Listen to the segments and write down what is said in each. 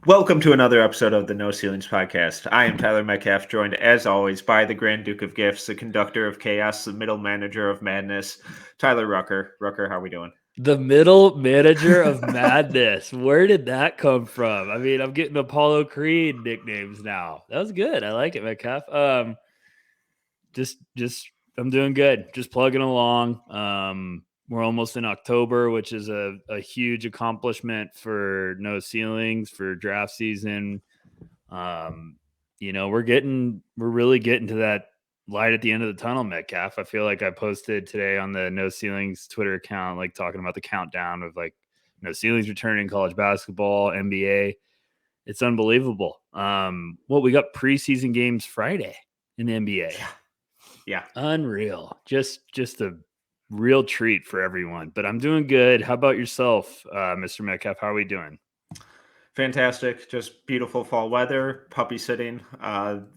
Welcome to another episode of the No Ceilings Podcast. I am Tyler Metcalf, joined as always by the Grand Duke of Gifts, the conductor of chaos, the middle manager of madness, Tyler Rucker. Rucker, how are we doing? The middle manager of madness. Where did that come from? I mean, I'm getting Apollo Creed nicknames now. That was good. I like it, Metcalf. Just I'm doing good. Just plugging along. We're almost in October, which is a huge accomplishment for No Ceilings for draft season. We're really getting to that light at the end of the tunnel, Metcalf. I feel like I posted today on the No Ceilings Twitter account, like talking about the countdown of like No Ceilings returning, college basketball, NBA. It's unbelievable. We got preseason games Friday in the NBA. Yeah. Unreal. Just a real treat for everyone. But I'm doing good. How about yourself, Mr. Metcalf? How are we doing? Fantastic. Just beautiful fall weather, puppy sitting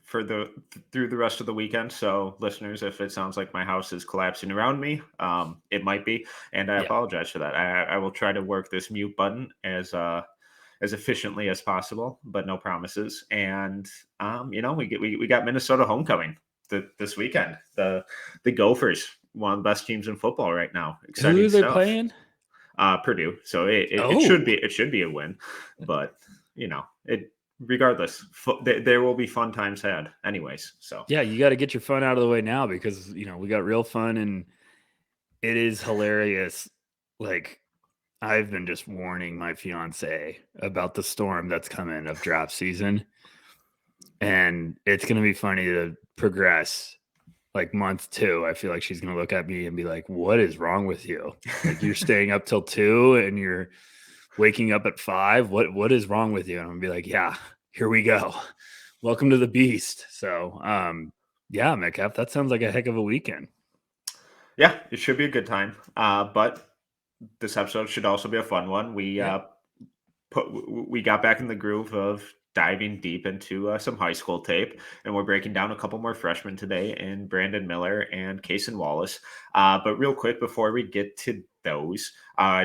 through the rest of the weekend. So listeners, if it sounds like my house is collapsing around me, it might be. And I apologize for that. I will try to work this mute button as efficiently as possible, but no promises. And we got Minnesota homecoming this weekend. The Gophers, one of the best teams in football right now. Exciting Who are they stuff. playing? Purdue. So it should be a win, but regardless, there will be fun times had anyways. So yeah, you got to get your fun out of the way now because we got real fun and it is hilarious. Like I've been just warning my fiance about the storm that's coming of draft season, and it's going to be funny to progress. Like month 2, I feel like she's going to look at me and be like, what is wrong with you? Like you're staying up till 2 and you're waking up at 5. What is wrong with you? And I'm going to be like, yeah, here we go. Welcome to the beast. So, yeah, Metcalf, that sounds like a heck of a weekend. Yeah, it should be a good time. But this episode should also be a fun one. We got back in the groove of diving deep into some high school tape, and we're breaking down a couple more freshmen today in Brandon Miller and Cason Wallace. But real quick, before we get to those,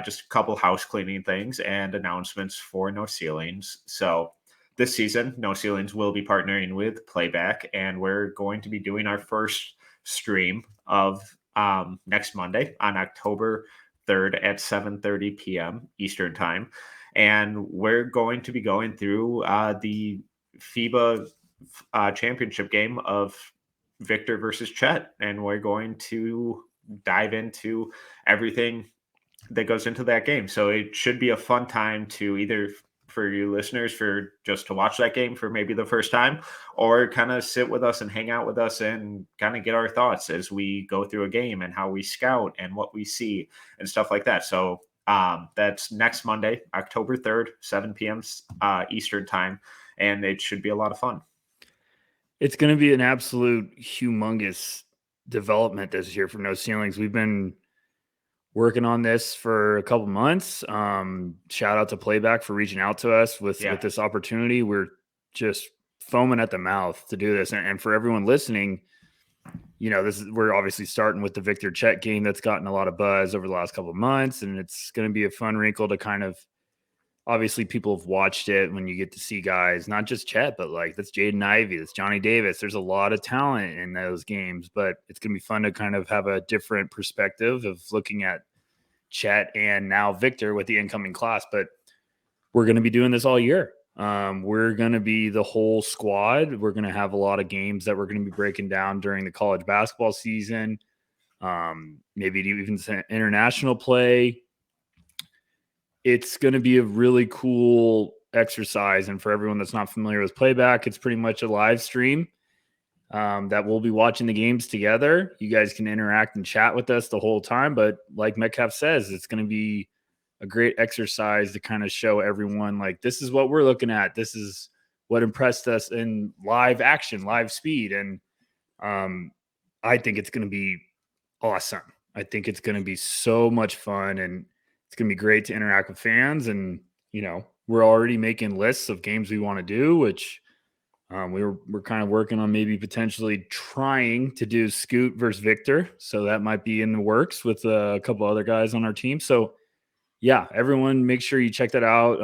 just a couple house cleaning things and announcements for No Ceilings. So this season, No Ceilings will be partnering with Playback, and we're going to be doing our first stream of next Monday on October 3rd at 7:30 p.m. Eastern Time. And we're going to be going through the FIBA championship game of Victor versus Chet. And we're going to dive into everything that goes into that game. So it should be a fun time to either for you listeners for just to watch that game for maybe the first time, or kind of sit with us and hang out with us and kind of get our thoughts as we go through a game and how we scout and what we see and stuff like that. So that's next Monday, October 3rd, 7 p.m. Eastern time, and it should be a lot of fun. It's going to be an absolute humongous development this year for No Ceilings. We've been working on this for a couple months. Shout out to Playback for reaching out to us with this opportunity. We're just foaming at the mouth to do this. And for everyone listening, we're obviously starting with the Victor Chet game that's gotten a lot of buzz over the last couple of months, and it's going to be a fun wrinkle to kind of, obviously people have watched it when you get to see guys, not just Chet, but like that's Jaden Ivey, that's Johnny Davis. There's a lot of talent in those games, but it's going to be fun to kind of have a different perspective of looking at Chet and now Victor with the incoming class. But we're going to be doing this all year. We're going to be the whole squad. We're going to have a lot of games that we're going to be breaking down during the college basketball season. Maybe even international play. It's going to be a really cool exercise. And for everyone that's not familiar with Playback, it's pretty much a live stream that we'll be watching the games together. You guys can interact and chat with us the whole time. But like Metcalf says, it's going to be a great exercise to kind of show everyone, like, this is what we're looking at. This is what impressed us in live action, live speed. And I think it's going to be awesome. I think it's going to be so much fun. And It's going to be great to interact with fans. And, we're already making lists of games we want to do, which we're kind of working on maybe potentially trying to do Scoot versus Victor. So that might be in the works with a couple other guys on our team. So, yeah, everyone make sure you check that out.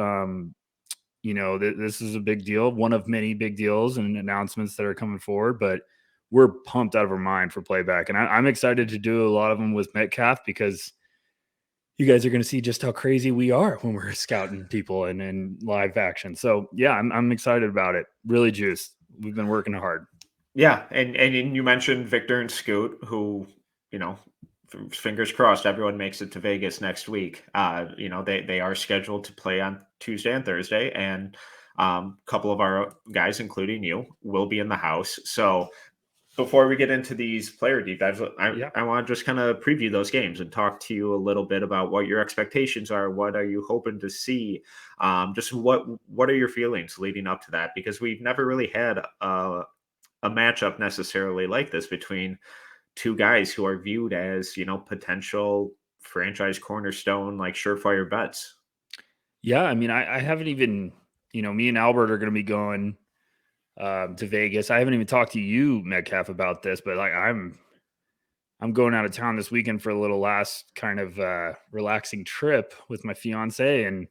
This is a big deal, one of many big deals and announcements that are coming forward, but we're pumped out of our mind for playback. And I'm excited to do a lot of them with Metcalf because you guys are going to see just how crazy we are when we're scouting people and in live action. So yeah, I'm excited about it. Really juiced. We've been working hard. Yeah, and you mentioned Victor and Scoot, who, fingers crossed, everyone makes it to Vegas next week. They are scheduled to play on Tuesday and Thursday, and a couple of our guys, including you, will be in the house. So before we get into these player deep dives, I want to just kind of preview those games and talk to you a little bit about what your expectations are. What are you hoping to see? Just what are your feelings leading up to that? Because we've never really had a matchup necessarily like this between two guys who are viewed as, potential franchise cornerstone, like surefire bets. Yeah, I mean, I haven't even, me and Albert are going to be going to Vegas. I haven't even talked to you, Metcalf, about this, but like I'm going out of town this weekend for a little last kind of relaxing trip with my fiance, and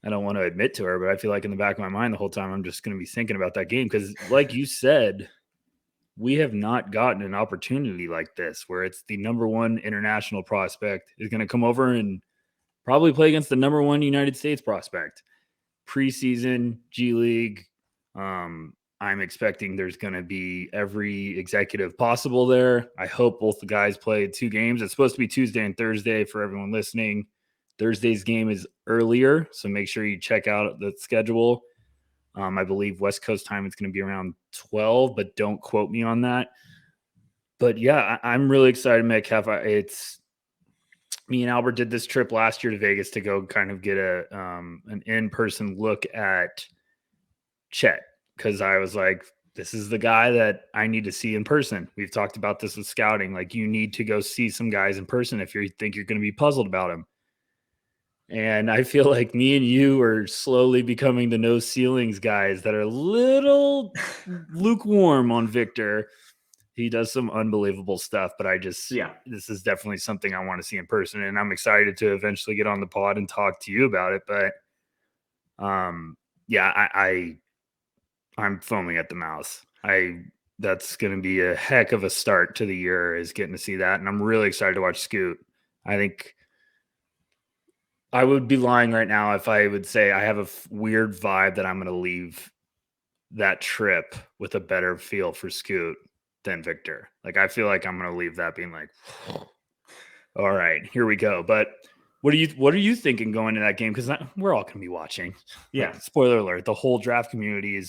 I don't want to admit to her, but I feel like in the back of my mind the whole time I'm just going to be thinking about that game because, like you said, we have not gotten an opportunity like this where it's the number one international prospect is going to come over and probably play against the number one United States prospect. Preseason, G League. I'm expecting there's going to be every executive possible there. I hope both the guys play 2 games. It's supposed to be Tuesday and Thursday for everyone listening. Thursday's game is earlier, so make sure you check out the schedule. I believe West Coast time it's going to be around 12, but don't quote me on that. But yeah, I'm really excited, Metcalf. It's me and Albert did this trip last year to Vegas to go kind of get an in-person look at Chet because I was like, this is the guy that I need to see in person. We've talked about this with scouting. Like, you need to go see some guys in person if you think you're going to be puzzled about them. And I feel like me and you are slowly becoming the no ceilings guys that are a little lukewarm on Victor. He does some unbelievable stuff, but this is definitely something I want to see in person. And I'm excited to eventually get on the pod and talk to you about it. But I'm foaming at the mouth. That's going to be a heck of a start to the year, is getting to see that. And I'm really excited to watch Scoot. I think I would be lying right now if I would say I have a weird vibe that I'm going to leave that trip with a better feel for Scoot than Victor. Like, I feel like I'm going to leave that being like, all right, here we go. But what are you thinking going to that game? Because we're all going to be watching. Yeah. Like, spoiler alert: the whole draft community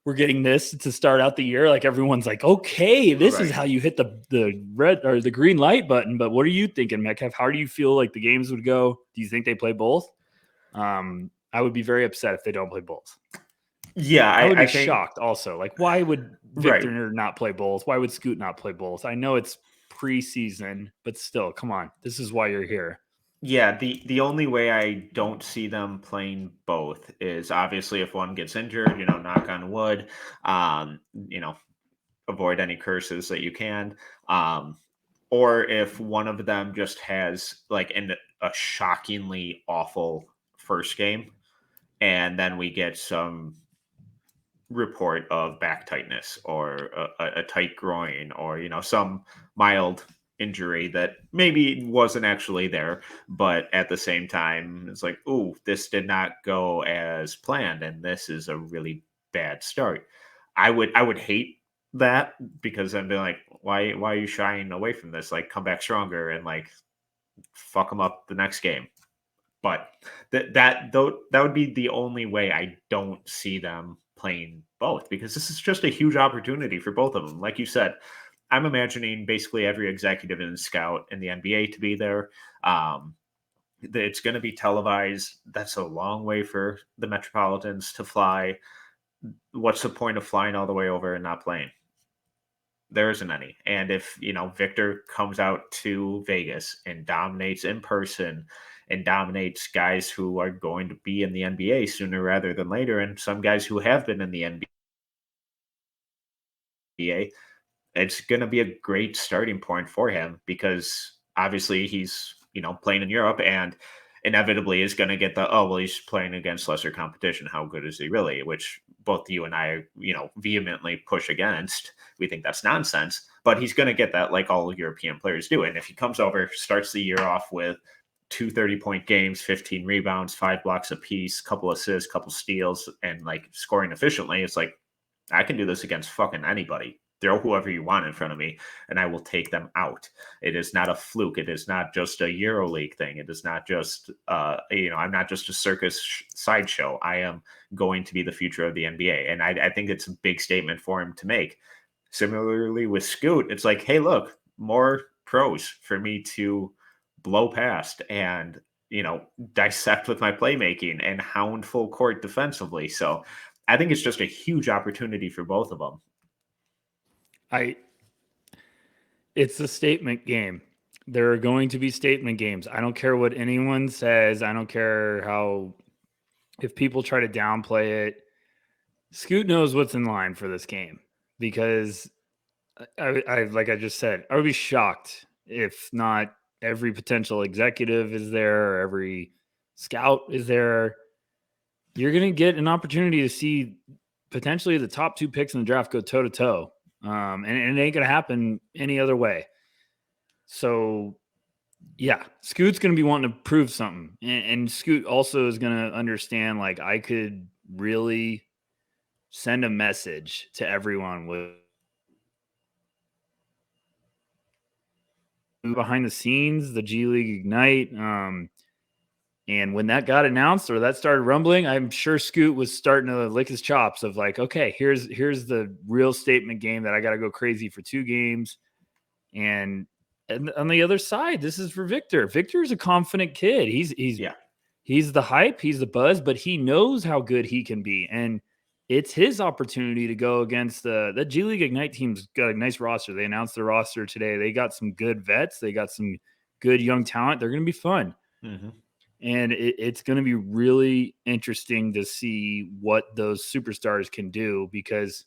we're getting this to start out the year. Like, everyone's like, okay, this is how you hit the red or the green light button. But what are you thinking, Metcalf? How do you feel like the games would go? Do you think they play both? I would be very upset if they don't play both. Yeah, I would be think, shocked also. Like, why would Victor not play both? Why would Scoot not play both? I know it's preseason, but still, come on. This is why you're here. Yeah, the only way I don't see them playing both is obviously if one gets injured, knock on wood, um, you know, avoid any curses that you can. Or if one of them just has like a shockingly awful first game, and then we get some report of back tightness or a tight groin or some mild injury that maybe wasn't actually there, but at the same time it's like, oh, this did not go as planned and this is a really bad start. I would hate that because I'd be like, why are you shying away from this? Like, come back stronger and like fuck them up the next game. But that would be the only way I don't see them playing both, because this is just a huge opportunity for both of them. Like you said, I'm imagining basically every executive and scout in the NBA to be there. It's going to be televised. That's a long way for the Metropolitans to fly. What's the point of flying all the way over and not playing? There isn't any. And if Victor comes out to Vegas and dominates in person and dominates guys who are going to be in the NBA sooner rather than later, and some guys who have been in the NBA. It's going to be a great starting point for him because obviously he's, playing in Europe and inevitably is going to get the, oh, well, he's playing against lesser competition. How good is he really? Which both you and I, vehemently push against. We think that's nonsense, but he's going to get that like all European players do. And if he comes over, starts the year off with 2 30-point games, 15 rebounds, 5 blocks apiece, couple assists, couple steals, and like scoring efficiently, it's like, I can do this against fucking anybody. Throw whoever you want in front of me, and I will take them out. It is not a fluke. It is not just a EuroLeague thing. It is not just, I'm not just a circus sideshow. I am going to be the future of the NBA, and I think it's a big statement for him to make. Similarly with Scoot, it's like, hey, look, more pros for me to blow past and dissect with my playmaking and hound full court defensively. So I think it's just a huge opportunity for both of them. It's a statement game. There are going to be statement games. I don't care what anyone says. I don't care if people try to downplay it. Scoot knows what's in line for this game because like I just said, I would be shocked if not every potential executive is there or every scout is there. You're going to get an opportunity to see potentially the top 2 picks in the draft go toe to toe. And it ain't going to happen any other way. So, yeah, Scoot's going to be wanting to prove something. And Scoot also is going to understand, like, I could really send a message to everyone with behind the scenes, the G League Ignite. And when that got announced or that started rumbling, I'm sure Scoot was starting to lick his chops of like, okay, here's the real statement game that I got to go crazy for 2 games. And on the other side, this is for Victor. Victor is a confident kid. He's the hype, he's the buzz, but he knows how good he can be. And it's his opportunity to go against the G League Ignite team's got a nice roster. They announced their roster today. They got some good vets. They got some good young talent. They're going to be fun. Mm-hmm. And it's going to be really interesting to see what those superstars can do because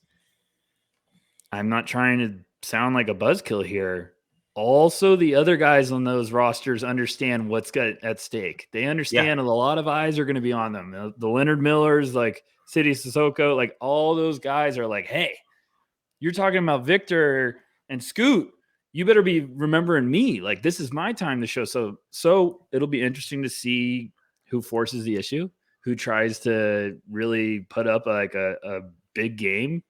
I'm not trying to sound like a buzzkill here. Also, the other guys on those rosters understand what's at stake. They understand a lot of eyes are going to be on them. The Leonard Millers, like City Sissoko, like all those guys are like, hey, you're talking about Victor and Scoot. You better be remembering me. Like, this is my time to show. So it'll be interesting to see who forces the issue, who tries to really put up like a big game,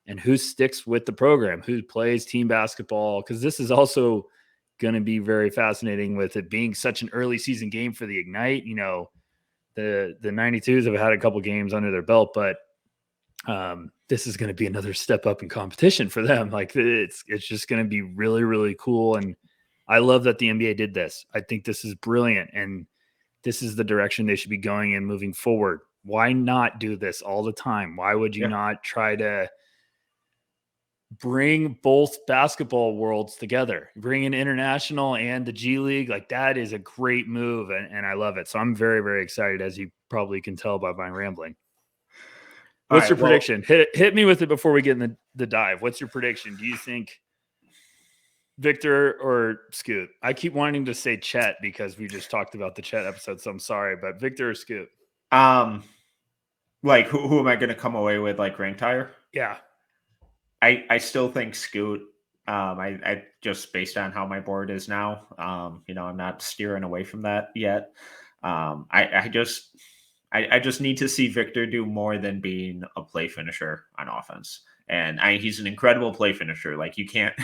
and who sticks with the program, who plays team basketball. Because this is also going to be very fascinating with it being such an early season game for the Ignite. The 92s have had a couple games under their belt, but this is going to be another step up in competition for them. Like it's just going to be really, really cool. And I love that the NBA did this. I think this is brilliant. And this is the direction they should be going in moving forward. Why not do this all the time? Why would you not try to bring both basketball worlds together, bring in international and the G League? Like that is a great move. And I love it. So I'm very, very excited, as you probably can tell by my rambling. What's your prediction? Hit me with it before we get in the dive. What's your prediction? Do you think Victor or Scoot? I keep wanting to say Chet because we just talked about the Chet episode, so I'm sorry, but Victor or Scoot? Like who am I going to come away with? Like ranked higher? Yeah, I still think Scoot. I just based on how my board is now. I'm not steering away from that yet. I just need to see Victor do more than being a play finisher on offense. And he's an incredible play finisher. Like you can't,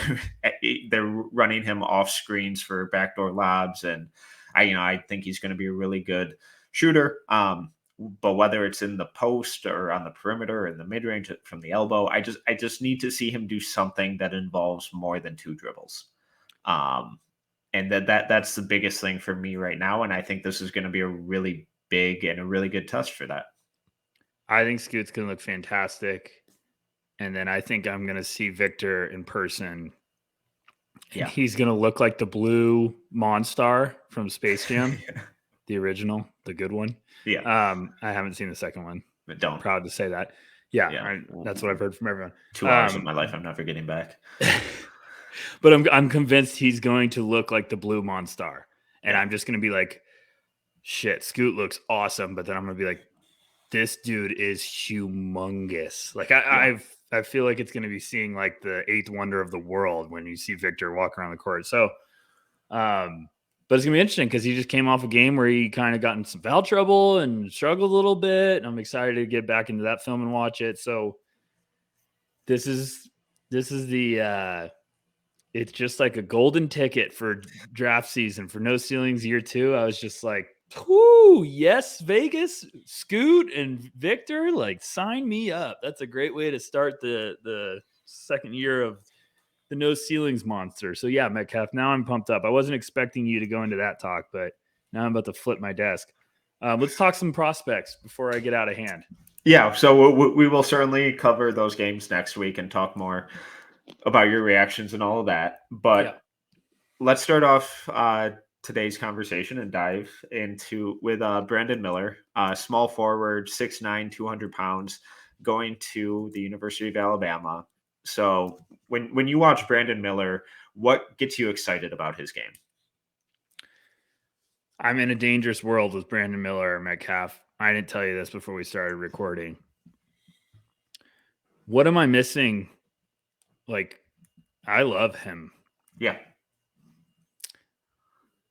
they're running him off screens for backdoor lobs. And I think he's going to be a really good shooter. But whether it's in the post or on the perimeter or in the mid range from the elbow, I just need to see him do something that involves more than 2 dribbles. And that's the biggest thing for me right now. And I think this is going to be a really big and a really good test for that. I think Scoot's going to look fantastic. And then I think I'm going to see Victor in person. And he's going to look like the blue Monstar from Space Jam. the original, the good one. Yeah. I haven't seen the second one. Don't. Proud to say that. Yeah, Yeah. that's what I've heard from everyone. 2 hours of my life I'm never getting back. But I'm convinced he's going to look like the Blue Monstar. And Yeah. I'm just going to be like, shit, Scoot looks awesome. But then I'm going to be like, this dude is humongous. Like I feel like it's going to be seeing like the eighth wonder of the world when you see Victor walk around the court. So, but it's going to be interesting because he just came off a game where he kind of got in some foul trouble and struggled a little bit. And I'm excited to get back into that film and watch it. So this is the, it's just like a golden ticket for draft season for No Ceilings year 2. I was just like, whoo, yes, Vegas, Scoot and Victor, like sign me up. That's a great way to start the second year of the No Ceilings monster. So yeah, Metcalf, now I'm pumped up. I wasn't expecting you to go into that talk, but now I'm about to flip my desk. Let's talk some prospects before I get out of hand. Yeah, so we will certainly cover those games next week and talk more about your reactions and all of that. But let's start off today's conversation and dive into with Brandon Miller, small forward, 6'9", 200 pounds, going to the University of Alabama. So when you watch Brandon Miller, what gets you excited about his game? I'm in a dangerous world with Brandon Miller or Metcalf. I didn't tell you this before we started recording. What am I missing? Like, I love him. Yeah.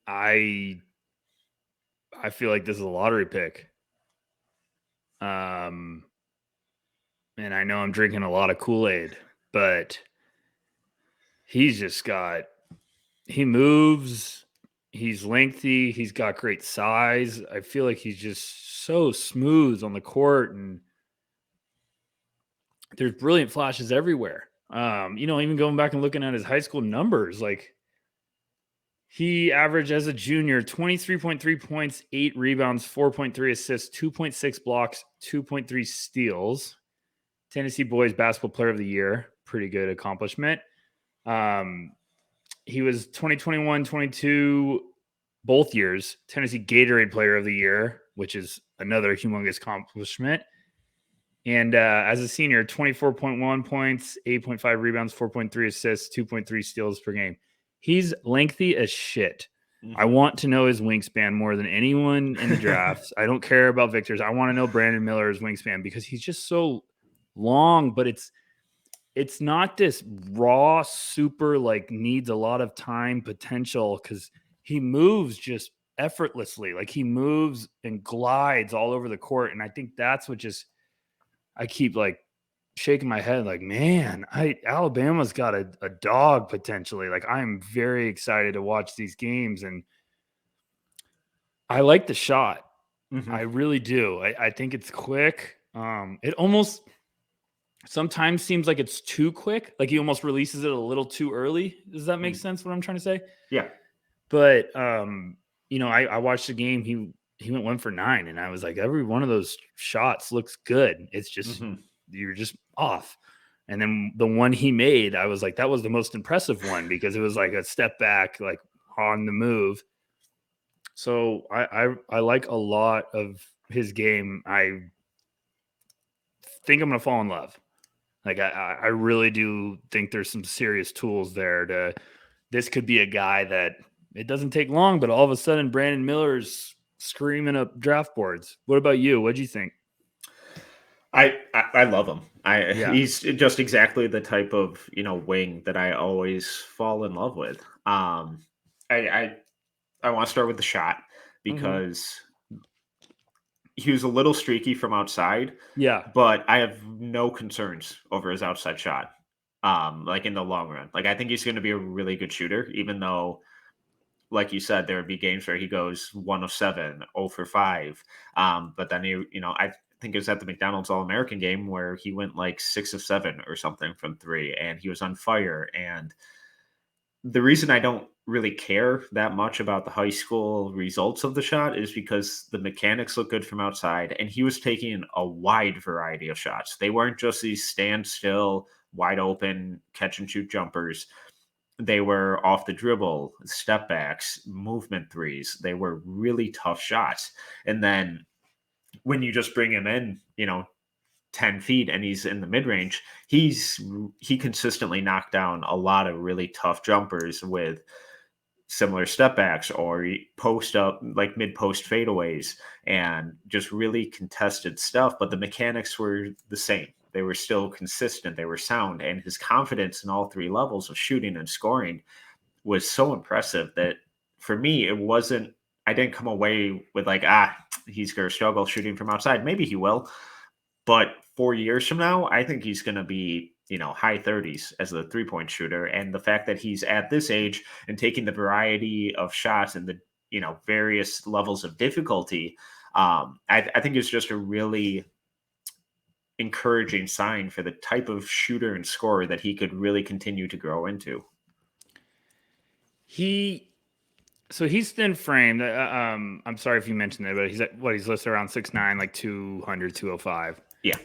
I feel like this is a lottery pick. And I know I'm drinking a lot of Kool-Aid, but he's just he moves, he's lengthy, he's got great size. I feel like he's just so smooth on the court, and there's brilliant flashes everywhere. Even going back and looking at his high school numbers, like he averaged as a junior 23.3 points, 8 rebounds, 4.3 assists, 2.6 blocks, 2.3 steals. Tennessee Boys Basketball Player of the Year. Pretty good accomplishment. He was 2021-22, both years, Tennessee Gatorade Player of the Year, which is another humongous accomplishment. And as a senior, 24.1 points, 8.5 rebounds, 4.3 assists, 2.3 steals per game. He's lengthy as shit. Mm-hmm. I want to know his wingspan more than anyone in the drafts. I don't care about Victor's. I want to know Brandon Miller's wingspan because he's just so long, but it's not this raw, super, like, needs a lot of time potential because he moves just effortlessly. Like, he moves and glides all over the court. And I think that's what just – I keep, like, shaking my head like, man, Alabama's got a dog potentially. Like, I'm very excited to watch these games. And I like the shot. Mm-hmm. I really do. I think it's quick. It almost – sometimes seems like it's too quick. Like he almost releases it a little too early. Does that make sense what I'm trying to say? Yeah. But, I watched the game. He went 1 for 9 and I was like, every one of those shots looks good. It's just, you're just off. And then the one he made, I was like, that was the most impressive one because it was like a step back, like on the move. So I like a lot of his game. I think I'm going to fall in love. Like, I really do think there's some serious tools there this could be a guy that it doesn't take long, but all of a sudden Brandon Miller's screaming up draft boards. What about you? What'd you think? I love him. He's just exactly the type of, wing that I always fall in love with. I want to start with the shot because he was a little streaky from outside. Yeah. But I have no concerns over his outside shot. Like in the long run. Like I think he's going to be a really good shooter, even though, like you said, there would be games where he goes 1 of 7, 0 for 5. But then I think it was at the McDonald's All-American game where he went like 6 of 7 or something from 3, and he was on fire. And the reason I don't really care that much about the high school results of the shot is because the mechanics look good from outside, and he was taking a wide variety of shots. They weren't just these standstill, wide open, catch and shoot jumpers. They were off the dribble, step backs, movement threes. They were really tough shots. And then when you just bring him in, 10 feet and he's in the mid range, he consistently knocked down a lot of really tough jumpers with similar step backs or post up, like mid post fadeaways, and just really contested stuff. But the mechanics were the same. They were still consistent. They were sound. And his confidence in all three levels of shooting and scoring was so impressive that for me, I didn't come away with like, he's going to struggle shooting from outside. Maybe he will. But 4 years from now, I think he's going to be, high 30s as a 3-point shooter. And the fact that he's at this age and taking the variety of shots and the, various levels of difficulty, I think it's just a really encouraging sign for the type of shooter and scorer that he could really continue to grow into. He's thin framed. I'm sorry if you mentioned that, but he's listed around 6'9", like 200, 205. Yeah.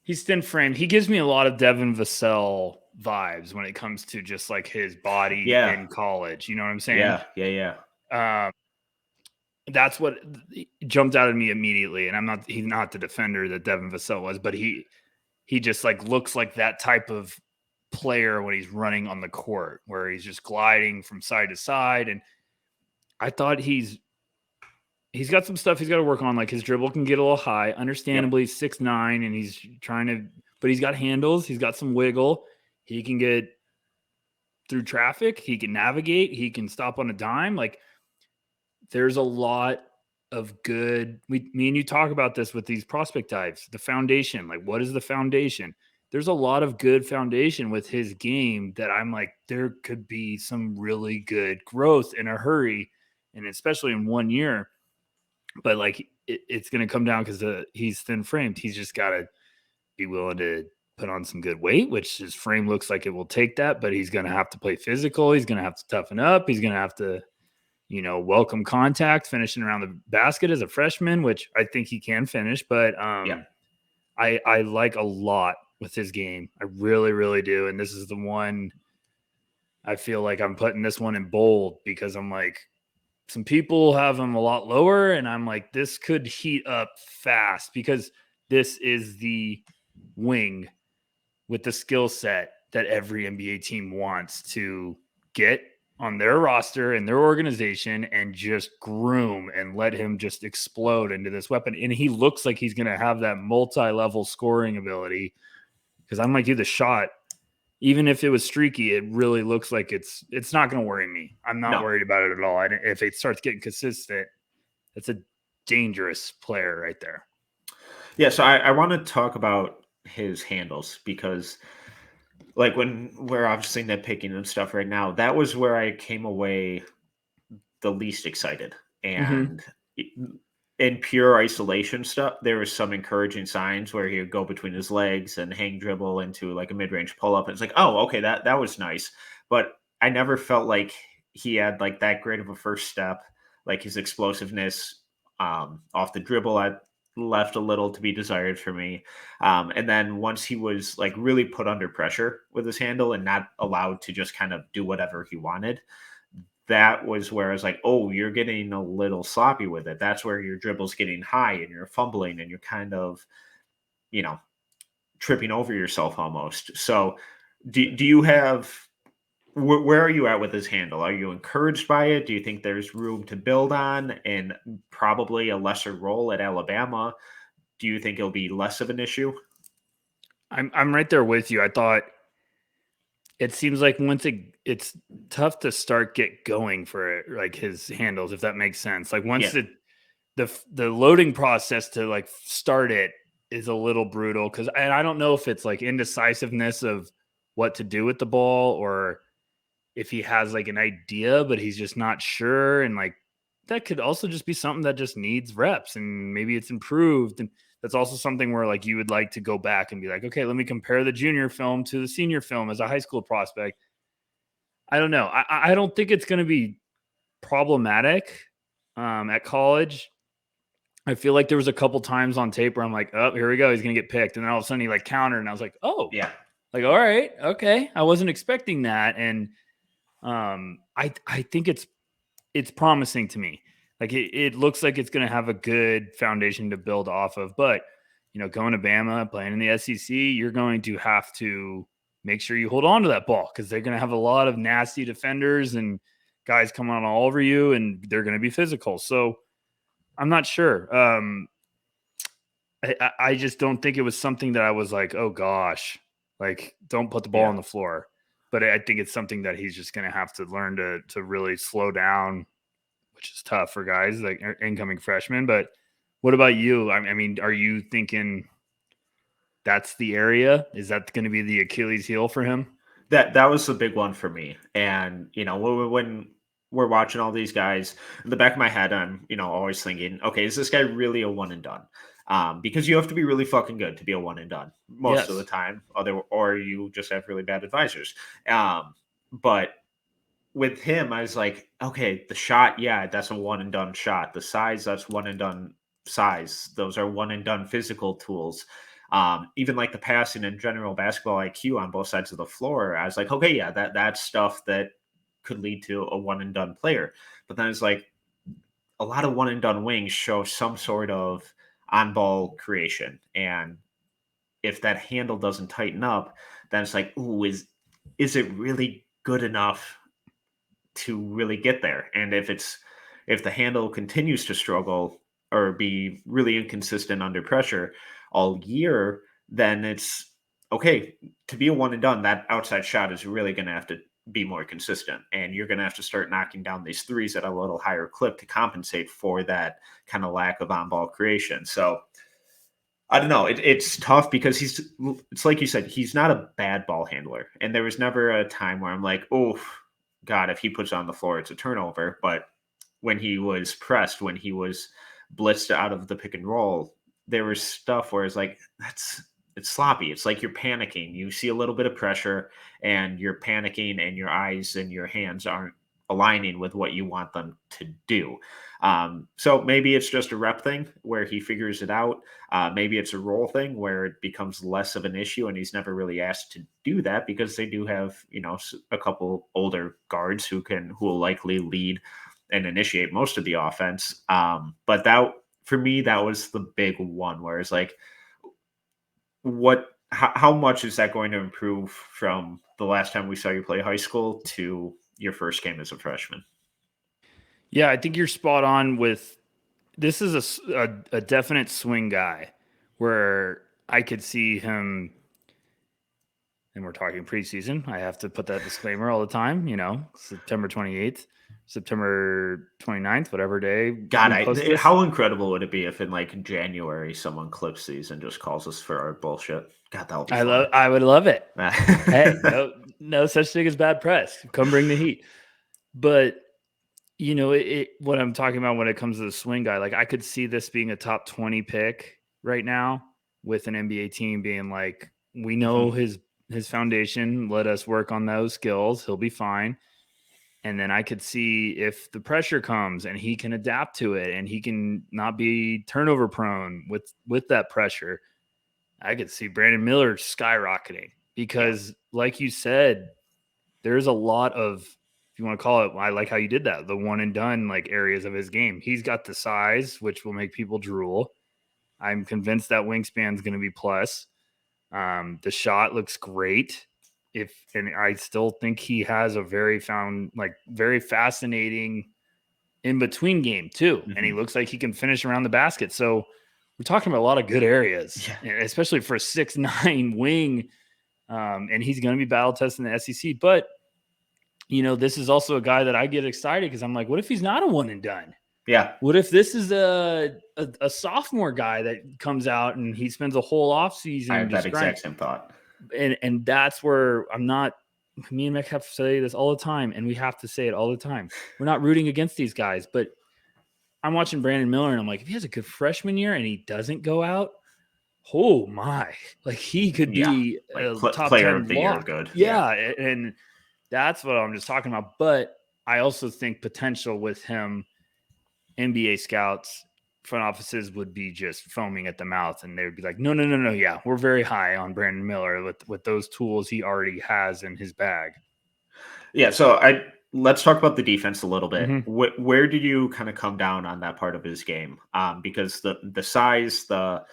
He's thin framed. He gives me a lot of Devin Vassell vibes when it comes to just like his body in college. You know what I'm saying? Yeah. That's what jumped out at me immediately. And he's not the defender that Devin Vassell was, but he just like looks like that type of player when he's running on the court where he's just gliding from side to side. And I thought he's got some stuff he's got to work on. Like his dribble can get a little high, understandably 6'9", and he's but he's got handles. He's got some wiggle. He can get through traffic. He can navigate. He can stop on a dime. Like there's a lot of good. Me and you talk about this with these prospect types, the foundation. Like what is the foundation? There's a lot of good foundation with his game that I'm like, there could be some really good growth in a hurry. And especially in 1 year, but like it's going to come down because he's thin framed. He's just got to be willing to put on some good weight, which his frame looks like it will take that, but he's going to have to play physical. He's going to have to toughen up. He's going to have to, welcome contact, finishing around the basket as a freshman, which I think he can finish. But I like a lot with his game. I really, really do. And this is the one I feel like I'm putting this one in bold because I'm like, some people have him a lot lower, and I'm like, this could heat up fast because this is the wing with the skill set that every NBA team wants to get on their roster and their organization and just groom and let him just explode into this weapon. And he looks like he's going to have that multi-level scoring ability because I'm like, dude, the shot, even if it was streaky, it really looks like it's not going to worry me. I'm not worried about it at all. If it starts getting consistent, it's a dangerous player right there. Yeah, so I want to talk about his handles because, like, when we're obviously nitpicking and stuff right now, that was where I came away the least excited. And in pure isolation stuff, there was some encouraging signs where he would go between his legs and hang dribble into like a mid-range pull-up. And it's like, oh, okay, that was nice. But I never felt like he had like that great of a first step. Like his explosiveness off the dribble left a little to be desired for me. And then once he was like really put under pressure with his handle and not allowed to just kind of do whatever he wanted, that was where I was like, oh, you're getting a little sloppy with it. That's where your dribble's getting high and you're fumbling and you're kind of, tripping over yourself almost. So do you have, where are you at with his handle? Are you encouraged by it? Do you think there's room to build on and probably a lesser role at Alabama? Do you think it'll be less of an issue? I'm right there with you. I thought it seems like once it's tough to get going for it, like his handles, if that makes sense. Like once the loading process to like start it is a little brutal and I don't know if it's like indecisiveness of what to do with the ball or if he has like an idea, but he's just not sure. And like, that could also just be something that just needs reps and maybe it's improved. And that's also something where like you would like to go back and be like, okay, let me compare the junior film to the senior film as a high school prospect. I don't know. I don't think it's going to be problematic at college. I feel like there was a couple times on tape where I'm like, oh, here we go. He's going to get picked. And then all of a sudden he like countered and I was like, oh, yeah. Like, all right, okay. I wasn't expecting that. And I think it's promising to me. Like it looks like it's going to have a good foundation to build off of. But going to Bama, playing in the SEC, you're going to have to make sure you hold on to that ball because they're going to have a lot of nasty defenders and guys coming on all over you, and they're going to be physical. So I'm not sure. I just don't think it was something that I was like, oh gosh, like don't put the ball on the floor. But I think it's something that he's just going to have to learn to really slow down, which is tough for guys like incoming freshmen. But what about you? I mean, are you thinking that's the area? Is that going to be the Achilles heel for him? That was the big one for me. And when we're watching all these guys, in the back of my head, I'm always thinking, okay, is this guy really a one and done? Because you have to be really fucking good to be a one and done most of the Yes. time, or you just have really bad advisors. But with him, I was like, okay, the shot, yeah, that's a one and done shot. The size, that's one and done size. Those are one and done physical tools. Even like the passing and general basketball IQ on both sides of the floor, I was like, okay, yeah, that's stuff that could lead to a one and done player. But then it's like a lot of one and done wings show some sort of on ball creation. And if that handle doesn't tighten up, then it's like, ooh, is it really good enough to really get there? And if the handle continues to struggle or be really inconsistent under pressure all year, then it's okay to be a one and done. That outside shot is really going to have to be more consistent, and you're going to have to start knocking down these threes at a little higher clip to compensate for that kind of lack of on-ball creation. So I don't know. It's tough because it's like you said, he's not a bad ball handler. And there was never a time where I'm like, oh, God, if he puts it on the floor, it's a turnover. But when he was pressed, when he was blitzed out of the pick and roll, there was stuff where it's like, it's sloppy. It's like you're panicking. You see a little bit of pressure and you're panicking, and your eyes and your hands aren't aligning with what you want them to do. So maybe it's just a rep thing where he figures it out. Maybe it's a role thing where it becomes less of an issue, and he's never really asked to do that because they do have, a couple older guards who will likely lead and initiate most of the offense. But that for me, that was the big one where it's like, how much is that going to improve from the last time we saw you play high school to your first game as a freshman? Yeah, I think you're spot on with this is a definite swing guy where I could see him, and we're talking preseason. I have to put that disclaimer all the time, September 28th, September 29th, whatever day God, we post this. how incredible would it be if in like January someone clips these and just calls us for our bullshit? God, that would be fun. I would love it. Hey, no such thing as bad press. Come bring the heat. But what I'm talking about when it comes to the swing guy, like I could see this being a top 20 pick right now with an NBA team being like, we know his foundation, let us work on those skills. He'll be fine. And then I could see if the pressure comes and he can adapt to it and he can not be turnover prone with that pressure. I could see Brandon Miller skyrocketing because like you said, there's a lot of, if you want to call it, I like how you did that, the one and done like areas of his game. He's got the size, which will make people drool. I'm convinced that wingspan is going to be plus. The shot looks great. And I still think he has a very fascinating in between game too. And he looks like he can finish around the basket. So we're talking about a lot of good areas, especially for a 6'9" wing. And he's going to be battle testing the SEC. But, this is also a guy that I get excited because I'm like, what if he's not a one and done? Yeah. What if this is a sophomore guy that comes out and he spends a whole offseason I have just that exact same thought. And that's where me and Mick have to say this all the time, and we have to say it all the time. We're not rooting against these guys, but I'm watching Brandon Miller and I'm like, if he has a good freshman year and he doesn't go out, oh my, like he could be a top player 10 of the year lock. good. Yeah. And that's what I'm just talking about. But I also think potential with him, NBA scouts, front offices would be just foaming at the mouth, and they would be like, no. Yeah, we're very high on Brandon Miller with those tools he already has in his bag. Yeah, so let's talk about the defense a little bit. Mhm. Where do you kind of come down on that part of his game? Because the size, the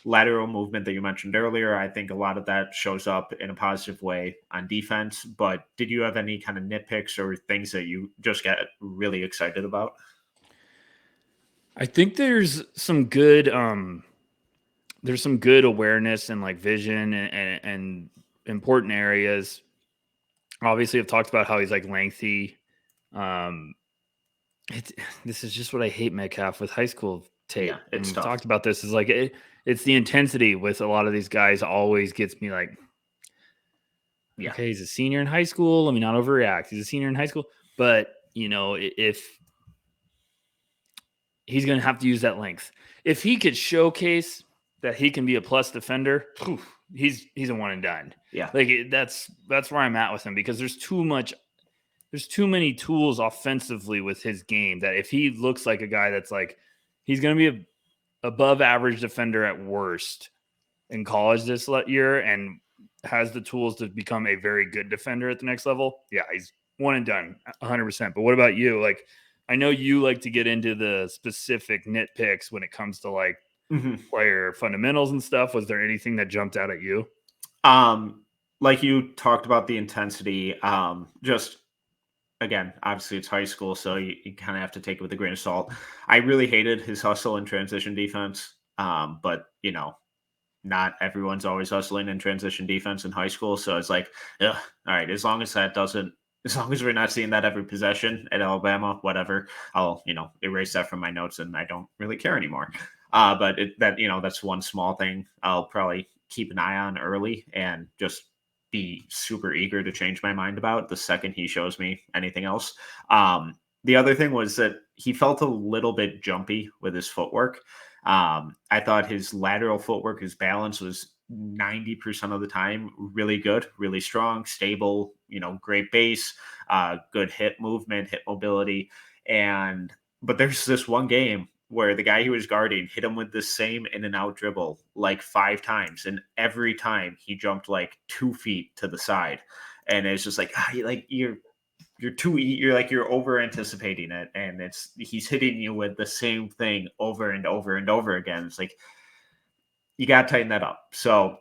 lateral movement that you mentioned earlier, I think a lot of that shows up in a positive way on defense. But did you have any kind of nitpicks or things that you just get really excited about? I think there's some good awareness and like vision and important areas. Obviously, I've talked about how he's like lengthy. Um, it's this is just what I hate Metcalf with high school Yeah, tape, and it's we've tough. talked about this. Is like it's the intensity with a lot of these guys always gets me like, Yeah. okay, he's a senior in high school. Let me not overreact. He's a senior in high school, but if he's going to have to use that length, if he could showcase that he can be a plus defender, he's a one and done. Yeah. Like that's where I'm at with him because there's too many tools offensively with his game that if he looks like a guy that's like he's going to be a above average defender at worst in college this year and has the tools to become a very good defender at the next level, yeah, he's one and done 100%. But what about you? Like, I know you like to get into the specific nitpicks when it comes to like Mhm. player fundamentals and stuff. Was there anything that jumped out at you? Um, like you talked about the intensity, just again, obviously it's high school, so you kind of have to take it with a grain of salt. I really hated his hustle and transition defense. But not everyone's always hustling in transition defense in high school. So it's like, ugh, all right, as long as that doesn't, as long as we're not seeing that every possession at Alabama, whatever, I'll, erase that from my notes and I don't really care anymore. But that's one small thing I'll probably keep an eye on early and just be super eager to change my mind about the second he shows me anything else. The other thing was that he felt a little bit jumpy with his footwork. I thought his lateral footwork, his balance was 90% of the time really good, really strong, stable, great base, good hip movement, hip mobility. But there's this one game where the guy he was guarding hit him with the same in and out dribble like 5 times. And every time he jumped like 2 feet to the side. And it's just like, you're over anticipating it, and he's hitting you with the same thing over and over and over again. It's like you got to tighten that up. So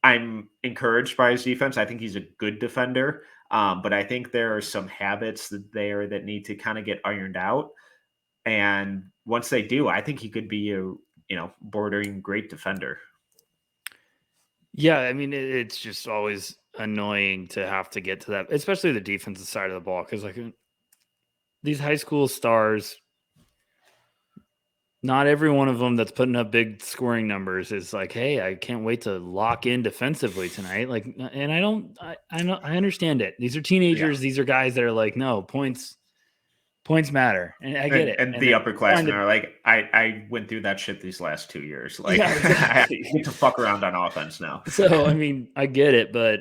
I'm encouraged by his defense. I think he's a good defender, but I think there are some habits that need to kind of get ironed out. And once they do, I think he could be a bordering great defender. Yeah, I mean, it's just always annoying to have to get to that, especially the defensive side of the ball, because like these high school stars, not every one of them that's putting up big scoring numbers is like, hey, I can't wait to lock in defensively tonight. Like, and I know, I understand it. These are Yeah. teenagers. These are guys that are like, no, points matter, and I get And it. and And the they're trying upperclassmen to, are like, I went through that shit these last 2 years. Like, yeah, I exactly. get to fuck around on offense now. So, I mean, I get it, but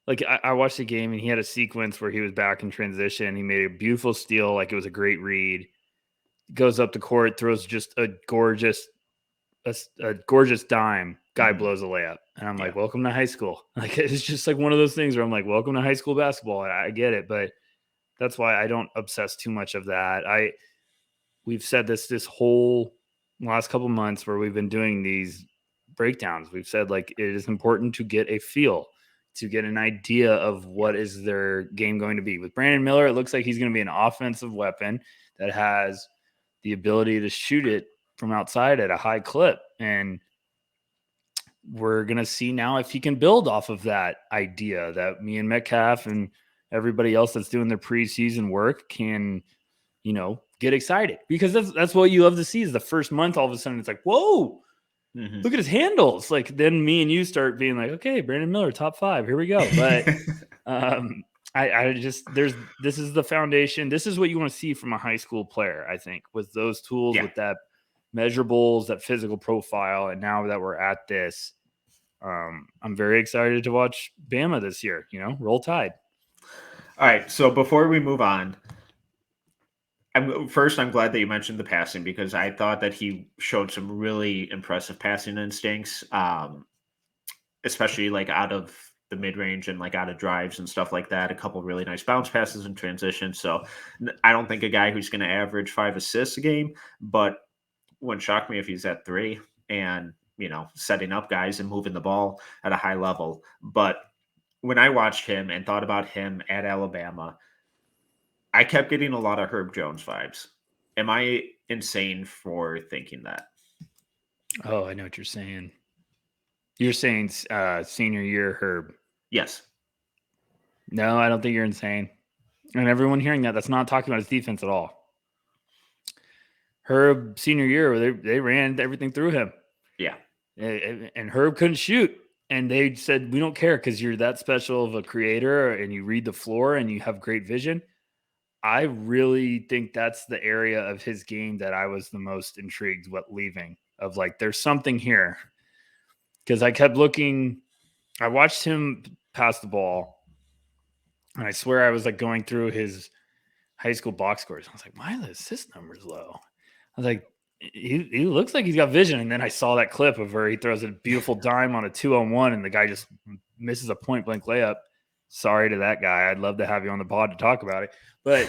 like I watched the game and he had a sequence where he was back in transition. He made a beautiful steal, like it was a great read. Goes up the court, throws just a gorgeous dime. Guy Mhm. blows a layup, and I'm Yeah. like, "Welcome to high school." Like it's just like one of those things where I'm like, "Welcome to high school basketball." And I get it, but that's why I don't obsess too much of that. We've said this whole last couple months where we've been doing these breakdowns. We've said like it is important to get a feel, to get an idea of Yeah. what is their game going to be. With Brandon Miller, it looks like he's going to be an offensive weapon that has the ability to shoot it from outside at a high clip. And we're going to see now if he can build off of that idea that me and Metcalf and everybody else that's doing their preseason work can, get excited, because that's what you love to see is the first month. All of a sudden it's like, whoa, Mhm. look at his handles. Like then me and you start being like, okay, Brandon Miller, top 5, here we go. But um, I just this is the foundation. This is what you want to see from a high school player, I think, with those tools, Yeah. with that measurables, that physical profile. And now that we're at this, I'm very excited to watch Bama this year. Roll Tide. All right. So before we move on, I'm glad that you mentioned the passing because I thought that he showed some really impressive passing instincts, especially like out of the mid-range and like out of drives and stuff like that. A couple really nice bounce passes in transition. So I don't think a guy who's going to average 5 assists a game, but wouldn't shock me if he's at 3 and, setting up guys and moving the ball at a high level. But when I watched him and thought about him at Alabama, I kept getting a lot of Herb Jones vibes. Am I insane for thinking that? Oh, I know what you're saying. You're saying senior year Herb. Yes. No, I don't think you're insane. And everyone hearing that's not talking about his defense at all. Herb senior year, they ran everything through him. Yeah. And Herb couldn't shoot. And they said, we don't care because you're that special of a creator and you read the floor and you have great vision. I really think that's the area of his game that I was the most intrigued with leaving, of like, there's something here. Because I kept looking, I watched him pass the ball, and I swear I was like going through his high school box scores. I was like, why are the assist numbers low? I was like, he looks like he's got vision. And then I saw that clip of where he throws a beautiful dime on a 2-on-1 and the guy just misses a point blank layup. Sorry to that guy. I'd love to have you on the pod to talk about it. But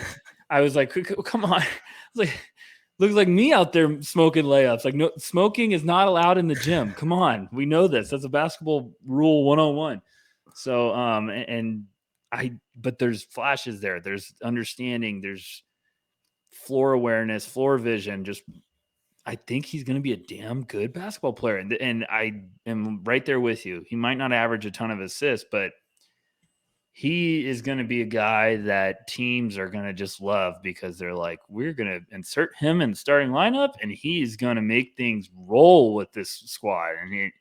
I was like, come on. I was like, looks like me out there smoking layups. Like, no, smoking is not allowed in the gym. Come on. We know this. That's a basketball rule 101. So, but there's flashes there. There's understanding. There's floor awareness, floor vision. I think he's going to be a damn good basketball player. And I am right there with you. He might not average a ton of assists, but he is going to be a guy that teams are going to just love because they're like, we're going to insert him in the starting lineup and he's going to make things roll with this squad. And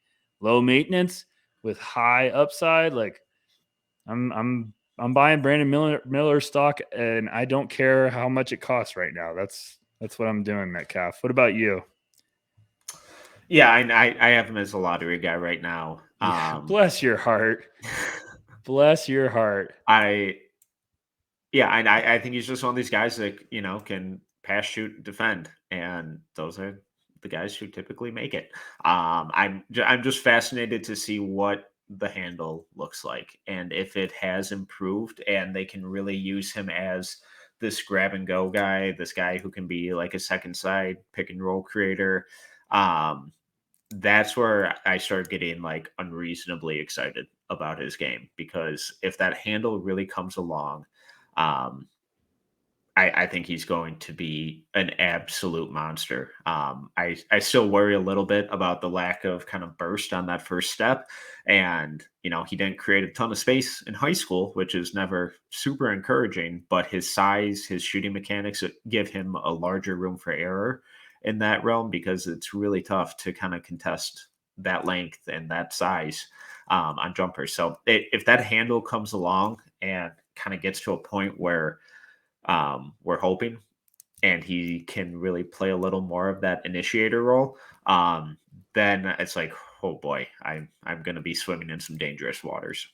low maintenance with high upside. Like I'm buying Brandon Miller stock, and I don't care how much it costs right now. That's what I'm doing, Metcalf. What about you? Yeah, I have him as a lottery guy right now. Bless your heart. Bless your heart. I think he's just one of these guys that, can pass, shoot, defend. And those are the guys who typically make it. I'm just fascinated to see what the handle looks like and if it has improved and they can really use him as this grab and go guy, this guy who can be like a second side pick and roll creator. That's where I started getting like unreasonably excited about his game, because if that handle really comes along, I think he's going to be an absolute monster. I still worry a little bit about the lack of kind of burst on that first step. And, he didn't create a ton of space in high school, which is never super encouraging, but his size, his shooting mechanics give him a larger room for error in that realm, because it's really tough to kind of contest that length and that size on jumpers. So if that handle comes along and kind of gets to a point where we're hoping, and he can really play a little more of that initiator role, then it's like, oh boy, I'm going to be swimming in some dangerous waters.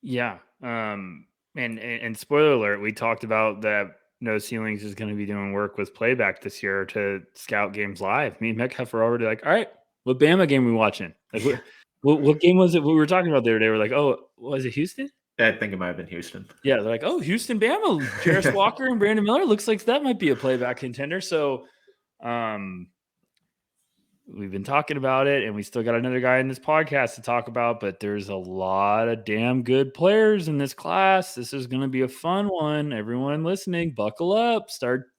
Yeah. And spoiler alert, we talked about that No Ceilings is going to be doing work with Playback this year to scout games live. Me and Metcalf are already like, all right, what Bama game we watching? Like, what game was it we were talking about the other day? We're like, oh, was it Houston? I think it might have been Houston. Yeah, they're like, oh, Houston, Bama, Jarris Walker and Brandon Miller. Looks like that might be a playback contender. So we've been talking about it, and we still got another guy in this podcast to talk about, but there's a lot of damn good players in this class. This is going to be a fun one. Everyone listening, buckle up. Start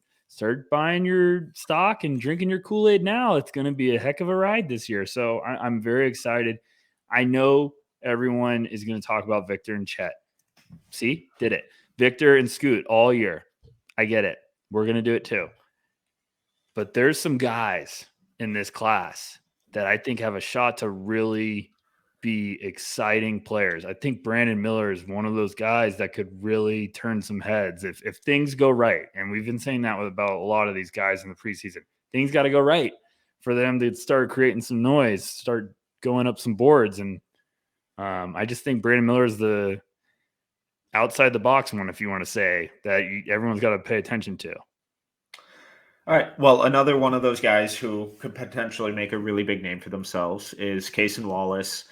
buying your stock and drinking your Kool-Aid now. It's going to be a heck of a ride this year. So I'm very excited. I know everyone is going to talk about Victor and Chet. See, did it. Victor and Scoot all year. I get it. We're going to do it too. But there's some guys in this class that I think have a shot to really be exciting players. I think Brandon Miller is one of those guys that could really turn some heads if things go right. And we've been saying that about a lot of these guys in the preseason. Things got to go right for them to start creating some noise, start going up some boards. And I just think Brandon Miller is the outside the box one, if you want to say, that everyone's got to pay attention to. All right. Well, another one of those guys who could potentially make a really big name for themselves is Cason Wallace.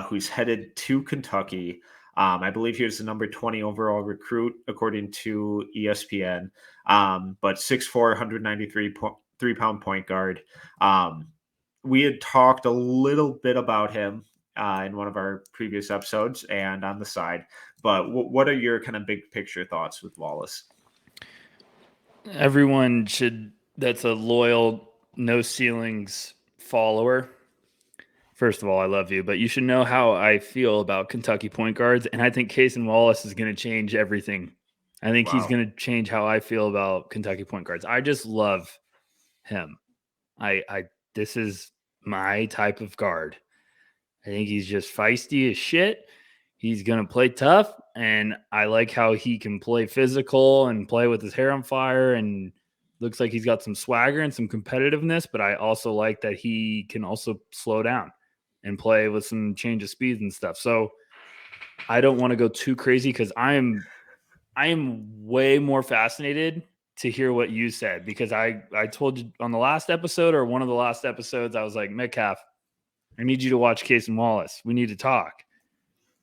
who's headed to Kentucky. I believe he was the number 20 overall recruit, according to ESPN. But 6'4", 193 3-pound point guard. We had talked a little bit about him in one of our previous episodes and on the side. But what are your kind of big picture thoughts with Wallace? Everyone that's a loyal No Ceilings follower. First of all, I love you, but you should know how I feel about Kentucky point guards, and I think Cason Wallace is going to change everything. I think he's going to change how I feel about Kentucky point guards. I just love him. This is my type of guard. I think he's just feisty as shit. He's going to play tough, and I like how he can play physical and play with his hair on fire, and looks like he's got some swagger and some competitiveness, but I also like that he can also slow down and play with some change of speeds and stuff. So I don't want to go too crazy because I am way more fascinated to hear what you said, because I told you on the last episode, or one of the last episodes, I was like, Metcalf, I need you to watch Cason Wallace. We need to talk.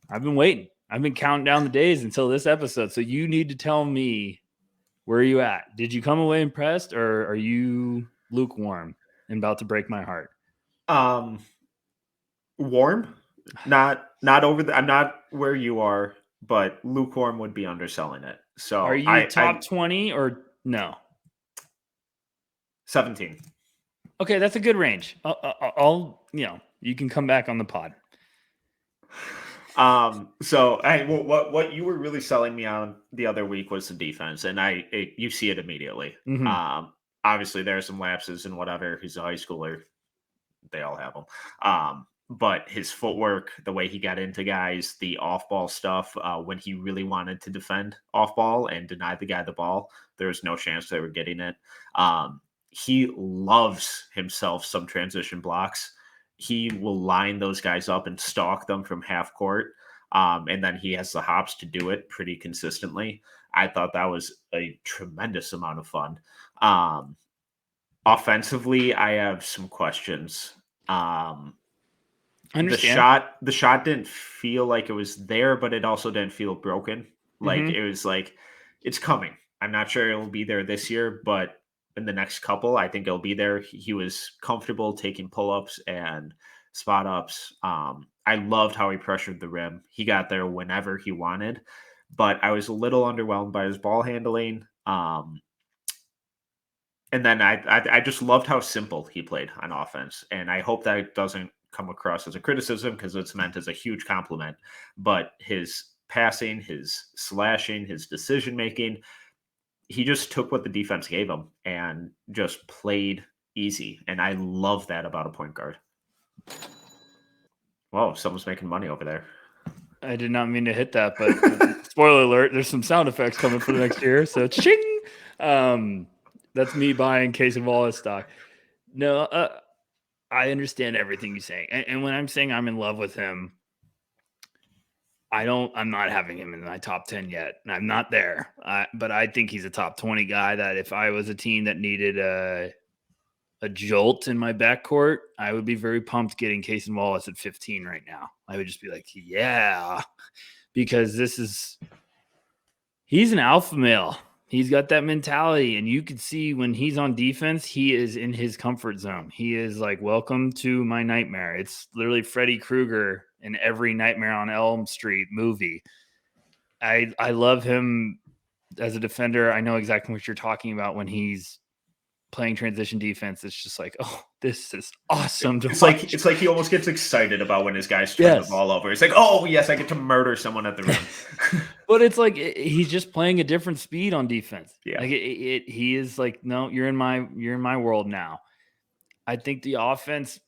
I've been waiting. I've been counting down the days until this episode. So you need to tell me, where are you at? Did you come away impressed, or are you lukewarm and about to break my heart? Warm, not over the. I'm not where you are, but lukewarm would be underselling it. So are you top 20 or no? 17. Okay, that's a good range. I'll you can come back on the pod. So what you were really selling me on the other week was the defense, and you see it immediately. Mm-hmm. Obviously there are some lapses and whatever. He's a high schooler. They all have them. But his footwork, the way he got into guys, the off-ball stuff, when he really wanted to defend off-ball and deny the guy the ball, there was no chance they were getting it. He loves himself some transition blocks. He will line those guys up and stalk them from half court. And then he has the hops to do it pretty consistently. I thought that was a tremendous amount of fun. Offensively, I have some questions. The shot didn't feel like it was there, but it also didn't feel broken. Like It was like, it's coming. I'm not sure it'll be there this year, but in the next couple, I think it'll be there. He was comfortable taking pull-ups and spot ups. I loved how he pressured the rim. He got there whenever he wanted, but I was a little underwhelmed by his ball handling. And then I just loved how simple he played on offense. And I hope that doesn't come across as a criticism, because it's meant as a huge compliment. But his passing, his slashing, his decision making, he just took what the defense gave him and just played easy. And I love that about a point guard. Whoa, someone's making money over there. I did not mean to hit that, but spoiler alert, there's some sound effects coming for the next year. So ching! That's me buying Cason Wallace stock. No, I understand everything you're saying. And when I'm saying I'm in love with him, I'm not having him in my top 10 yet. I'm not there. But I think he's a top 20 guy that if I was a team that needed a jolt in my backcourt, I would be very pumped getting Cason Wallace at 15 right now. I would just be like, yeah, because he's an alpha male. He's got that mentality, and you can see when he's on defense, he is in his comfort zone. He is like, welcome to my nightmare. It's literally Freddy Krueger in every Nightmare on Elm Street movie. I love him as a defender. I know exactly what you're talking about when he's playing transition defense. It's just like, oh, this is awesome to watch. It's like he almost gets excited about when his guys turn the ball over. It's like, oh yes, I get to murder someone at the rim. But it's like he's just playing a different speed on defense. Yeah, like he is like, no, you're in my world now. I think the offense.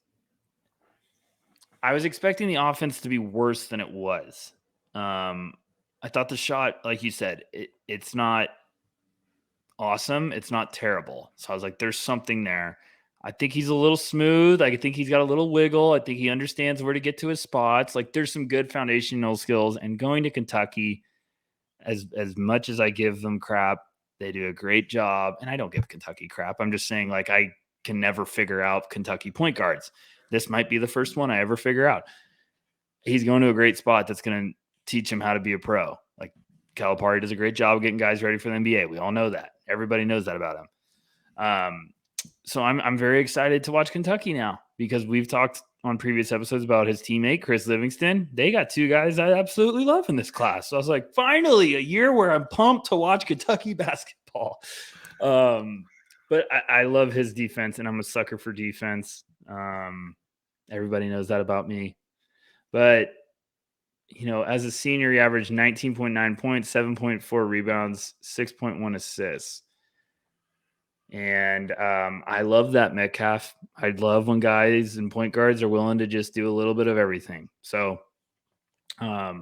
I was expecting the offense to be worse than it was. I thought the shot, like you said, it's not awesome. It's not terrible. So I was like, there's something there. I think he's a little smooth. I think he's got a little wiggle. I think he understands where to get to his spots. Like there's some good foundational skills. And going to Kentucky, as much as I give them crap, they do a great job. And I don't give Kentucky crap. I'm just saying, like, I can never figure out Kentucky point guards. This might be the first one I ever figure out. he's going to a great spot that's going to teach him how to be a pro. Like Calipari does a great job of getting guys ready for the NBA. We all know that. Everybody knows that about him. So I'm very excited to watch Kentucky now because we've talked on previous episodes about his teammate, Chris Livingston. They got two guys I absolutely love in this class. So I was like, finally, a year where I'm pumped to watch Kentucky basketball. But I love his defense, and I'm a sucker for defense. Everybody knows that about me. But, as a senior, he averaged 19.9 points, 7.4 rebounds, 6.1 assists. And I love that, Metcalf. I love when guys and point guards are willing to just do a little bit of everything. So I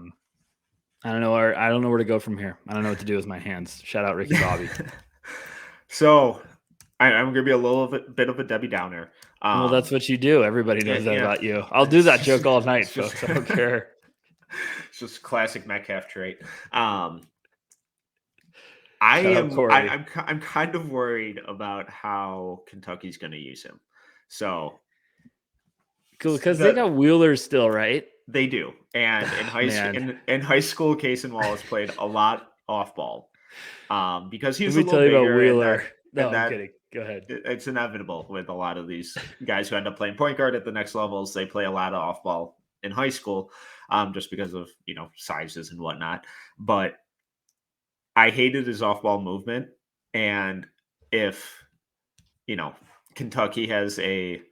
don't know where to go from here. I don't know what to do with my hands. Shout out Ricky Bobby. So I'm going to be a little bit of a Debbie Downer. Well, that's what you do. Everybody knows that about you. I'll do that joke all night, folks. I don't care. It's just classic Metcalf trait. I'm kind of worried about how Kentucky's going to use him. So, because they got Wheeler still, right? They do, and in high school, Cason Wallace played a lot off ball, because he's a little bigger. About Wheeler. I'm kidding. Go ahead. It's inevitable with a lot of these guys who end up playing point guard at the next levels. They play a lot of off ball in high school, just because of sizes and whatnot. But I hated his off-ball movement, and if Kentucky has a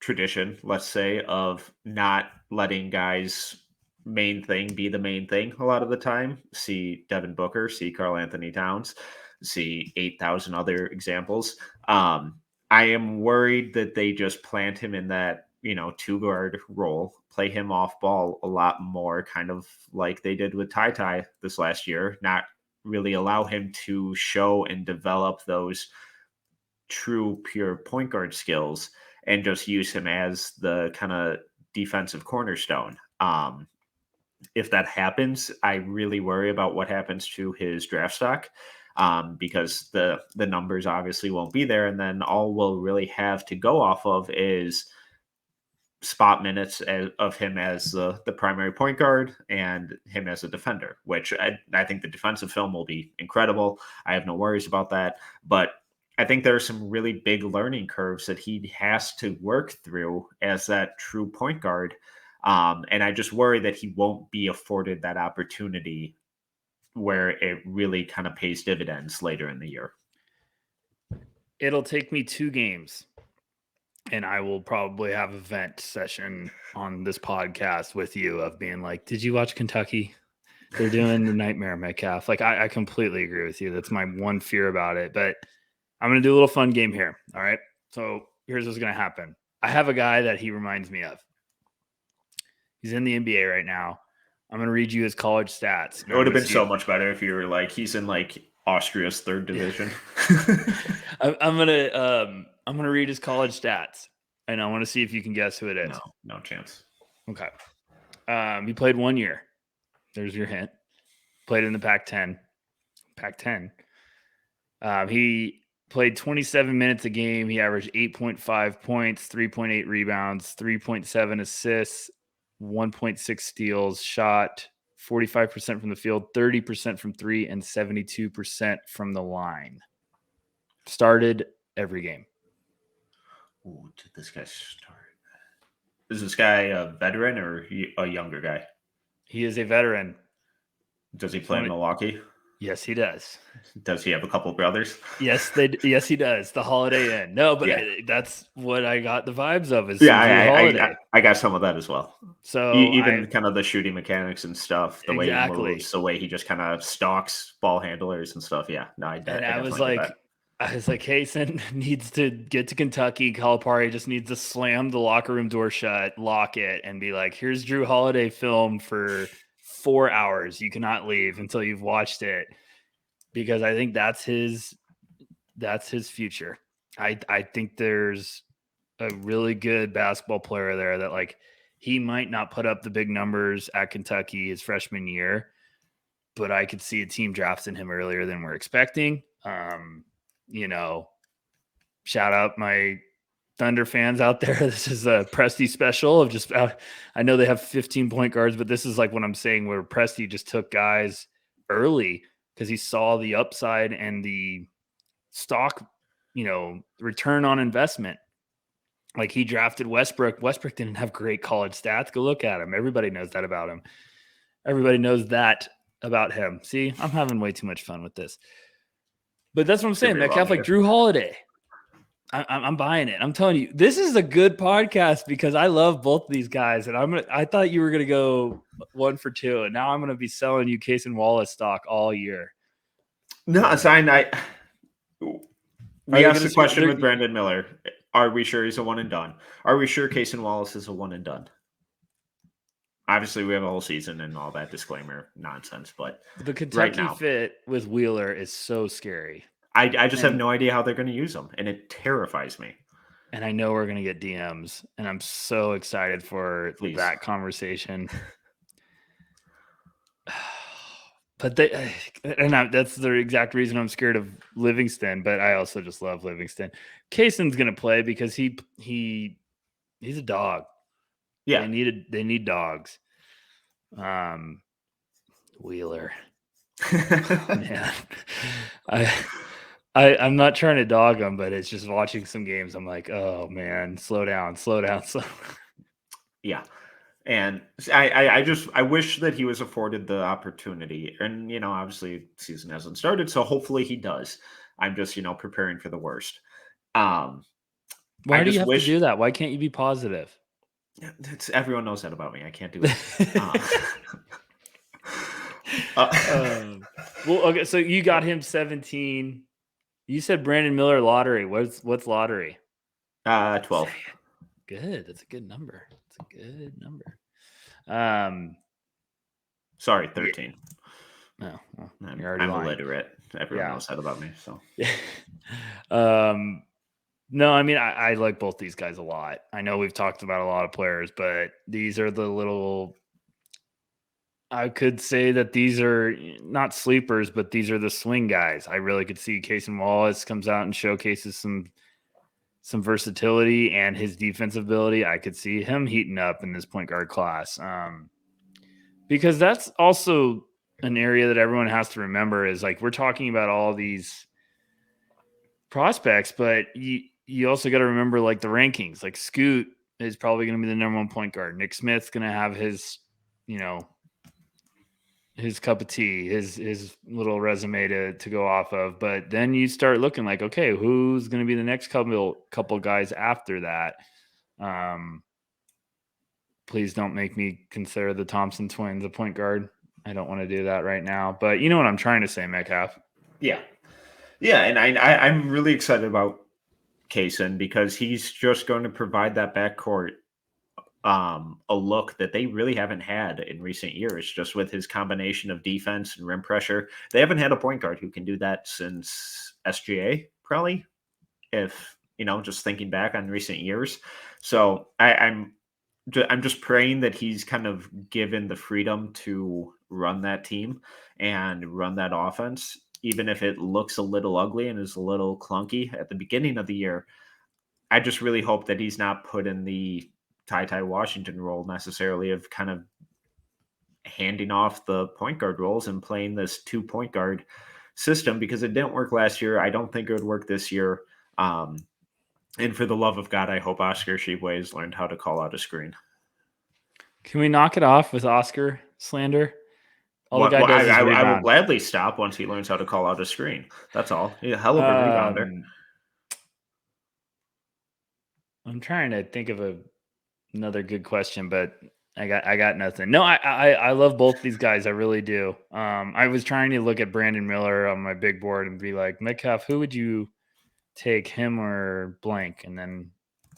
tradition, let's say, of not letting guys' main thing be the main thing a lot of the time, see Devin Booker, see Karl Anthony Towns, see 8,000 other examples. I am worried that they just plant him in that two-guard role, play him off ball a lot more, kind of like they did with Ty this last year, not really allow him to show and develop those true pure point guard skills, and just use him as the kind of defensive cornerstone. If that happens, I really worry about what happens to his draft stock, because the numbers obviously won't be there, and then all we'll really have to go off of is spot minutes of him as the primary point guard and him as a defender, which I think the defensive film will be incredible. I have no worries about that. But I think there are some really big learning curves that he has to work through as that true point guard. And I just worry that he won't be afforded that opportunity where it really kind of pays dividends later in the year. It'll take me 2 games, and I will probably have a vent session on this podcast with you of being like, did you watch Kentucky? They're doing the nightmare, Metcalf. Like, I completely agree with you. That's my one fear about it. But I'm going to do a little fun game here. All right. So here's what's going to happen. I have a guy that he reminds me of. He's in the NBA right now. I'm going to read you his college stats. It would have been so much better if you were like, he's in like Austria's 3rd division. I'm gonna read his college stats, and I want to see if you can guess who it is. No chance. Okay. He played 1 year. There's your hint. Played in the Pac-10. He played 27 minutes a game. He averaged 8.5 points, 3.8 rebounds, 3.7 assists, 1.6 steals, shot 45% from the field, 30% from 3, and 72% from the line. Started every game. Ooh, did this guy start? Is this guy a veteran or a younger guy? He is a veteran. Does he play in Milwaukee? Yes, he does. Does he have a couple brothers? Yes, he does. The Holiday Inn. No, but that's what I got the vibes of. I got some of that as well. So even kind of the shooting mechanics and stuff, the way he moves, the way he just kind of stalks ball handlers and stuff. Yeah, no, I was like, Cason needs to get to Kentucky. Calipari just needs to slam the locker room door shut, lock it, and be like, here's Drew Holiday film for 4 hours. You cannot leave until you've watched it, because I think that's his future. I think there's a really good basketball player there that, like, he might not put up the big numbers at Kentucky his freshman year, but I could see a team drafting him earlier than we're expecting. Shout out my Thunder fans out there, this is a Presti special of just, I know they have 15 point guards, but this is like what I'm saying where Presti just took guys early because he saw the upside and the stock, return on investment. Like he drafted Westbrook. Westbrook didn't have great college stats. Go look at him. Everybody knows that about him. Everybody knows that about him. See, I'm having way too much fun with this. But that's what I'm saying. Metcalf, like Drew Holiday. I'm buying it. I'm telling you, this is a good podcast because I love both of these guys. And I thought you were going to go 1 for 2. And now I'm going to be selling you Cason Wallace stock all year. No, Sign. We asked the question with Brandon Miller. Are we sure he's a one and done? Are we sure Cason Wallace is a one and done? Obviously, we have a whole season and all that disclaimer nonsense, but the Kentucky fit with Wheeler is so scary. I just have no idea how they're going to use him, and it terrifies me. And I know we're going to get DMs, and I'm so excited for that conversation. But that's the exact reason I'm scared of Livingston, but I also just love Livingston. Cason's going to play because he's a dog. Yeah. They need dogs. Wheeler. Man. I'm not trying to dog him, but it's just watching some games. I'm like, oh man, slow down. Yeah. And I wish that he was afforded the opportunity. And, obviously season hasn't started, so hopefully he does. I'm just, preparing for the worst. Why do you have to do that? Why can't you be positive? Everyone knows that about me. I can't do it. Well, okay, so you got him 17. You said Brandon Miller lottery. What's lottery? 12. Good. That's a good number. Sorry, 13. No, well, I'm illiterate. Everyone knows that about me. So, no, I mean I like both these guys a lot. I know we've talked about a lot of players, but these are the little. I could say that these are not sleepers, but these are the swing guys. I really could see Cason Wallace comes out and showcases some versatility and his defensive ability. I could see him heating up in this point guard class. Because that's also an area that everyone has to remember is like we're talking about all these prospects, but you also got to remember like the rankings. Like Scoot is probably going to be the number 1 point guard. Nick Smith's going to have his, his cup of tea, his little resume to go off of. But then you start looking like, okay, who's going to be the next couple guys after that? Please don't make me consider the Thompson twins a point guard. I don't want to do that right now. But you know what I'm trying to say, Metcalf. Yeah. Yeah, and I'm really excited about Cason because he's just going to provide that backcourt a look that they really haven't had in recent years, just with his combination of defense and rim pressure. They haven't had a point guard who can do that since SGA, probably, if, just thinking back on recent years. So I'm just praying that he's kind of given the freedom to run that team and run that offense, even if it looks a little ugly and is a little clunky at the beginning of the year. I just really hope that he's not put in the Ty Washington role necessarily of kind of handing off the point guard roles and playing this 2 point guard system because it didn't work last year. I don't think it would work this year. And for the love of God, I hope Oscar Tshiebwe has learned how to call out a screen. Can we knock it off with Oscar slander? I will gladly stop once he learns how to call out a screen. That's all. He's a hell of a rebounder. I'm trying to think of another good question, but I got nothing. No, I love both these guys. I really do. I was trying to look at Brandon Miller on my big board and be like, Metcalf, who would you take, him or blank? And then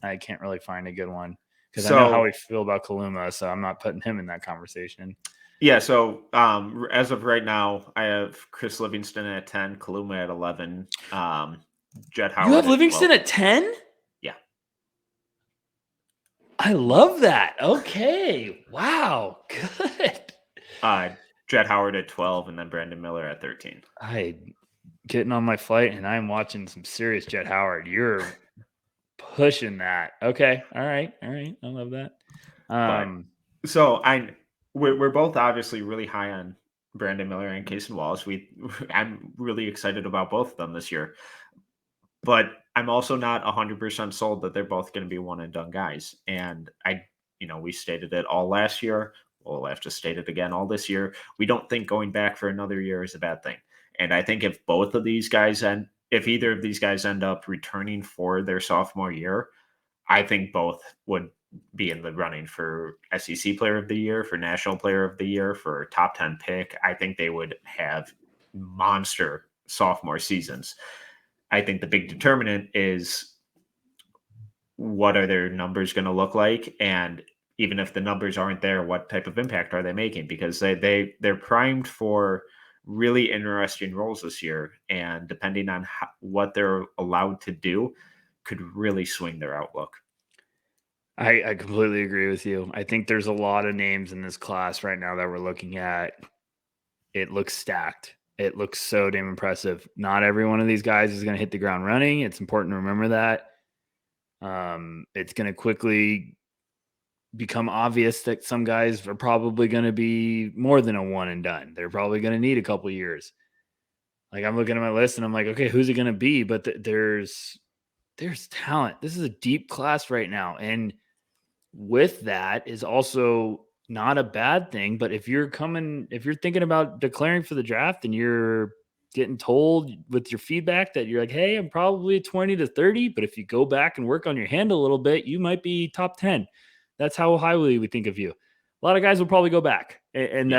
I can't really find a good one because I know how we feel about Kaluma, so I'm not putting him in that conversation. Yeah, so as of right now, I have Chris Livingston at 10, Kaluma at 11, Jet Howard. You have Livingston at 10? Yeah. I love that. Okay. Wow. Good. Jet Howard at 12, and then Brandon Miller at 13. I getting on my flight, and I'm watching some serious Jet Howard. You're pushing that. Okay. All right. I love that. But so we're both obviously really high on Brandon Miller and Cason Wallace. I'm really excited about both of them this year. But I'm also not 100% sold that they're both going to be one and done guys. And we stated it all last year. We'll have to state it again all this year. We don't think going back for another year is a bad thing. And I think if either of these guys end up returning for their sophomore year, I think both would be in the running for SEC Player of the Year, for National Player of the Year, for top 10 pick. I think they would have monster sophomore seasons. I think the big determinant is what are their numbers going to look like, and even if the numbers aren't there, what type of impact are they making? Because they're primed for really interesting roles this year, and depending on what they're allowed to do, could really swing their outlook. I completely agree with you. I think there's a lot of names in this class right now that we're looking at. It looks stacked. It looks so damn impressive. Not every one of these guys is going to hit the ground running. It's important to remember that. It's going to quickly become obvious that some guys are probably going to be more than a one and done. They're probably going to need a couple years. Like, I'm looking at my list and I'm like, okay, who's it going to be? But there's talent. This is a deep class right now. And with that is also not a bad thing. But if you're thinking about declaring for the draft and you're getting told with your feedback that you're like, hey, I'm probably 20 to 30, but if you go back and work on your hand a little bit, you might be top 10. That's how highly we think of you. A lot of guys will probably go back. And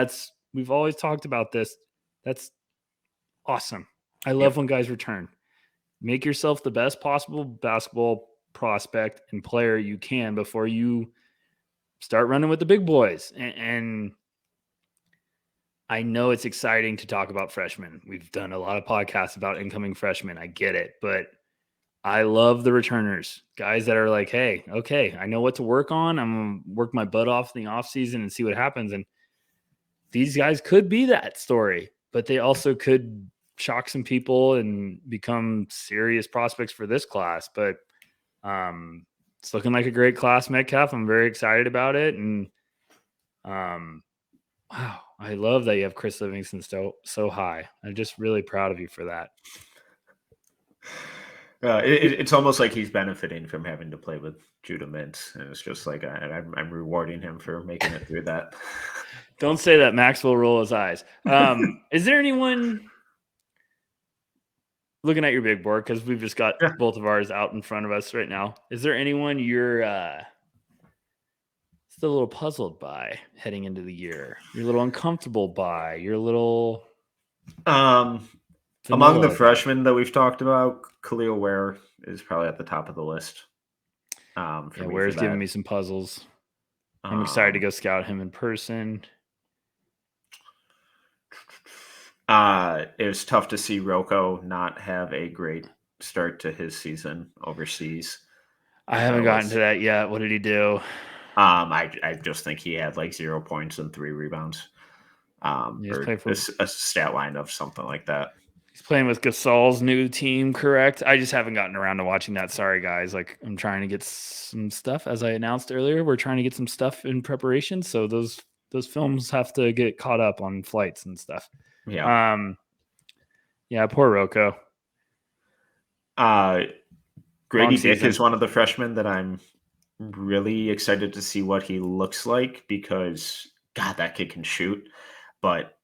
we've always talked about this. That's awesome. I love when guys return. Make yourself the best possible basketball prospect and player you can before you start running with the big boys. And I know it's exciting to talk about freshmen. We've done a lot of podcasts about incoming freshmen. I get it, but I love the returners, guys that are like, hey, okay, I know what to work on. I'm going to work my butt off in the offseason and see what happens. And these guys could be that story, but they also could shock some people and become serious prospects for this class. But it's looking like a great class, Metcalf. I'm very excited about it. And wow, I love that you have Chris Livingston so high. I'm just really proud of you for that. It's almost like he's benefiting from having to play with Judah Mintz, and it's just like I'm rewarding him for making it through that. Don't say that. Max will roll his eyes. Is there anyone looking at your big board, because we've just got both of ours out in front of us right now? Is there anyone you're still a little puzzled by heading into the year? You're a little uncomfortable by? You're a little among the freshmen that we've talked about, Khalil Ware is probably at the top of the list. Ware's giving me some puzzles. I'm excited to go scout him in person. It was tough to see Rocco not have a great start to his season overseas. I haven't gotten to that yet. What did he do? I just think he had like 0 points and 3 rebounds. Or a stat line of something like that. He's playing with Gasol's new team, correct? I just haven't gotten around to watching that. Sorry, guys. Like, I'm trying to get some stuff, as I announced earlier. We're trying to get some stuff in preparation, so those films have to get caught up on flights and stuff. Yeah. Poor Rocco. Grady Dick is one of the freshmen that I'm really excited to see what he looks like, because God, that kid can shoot. But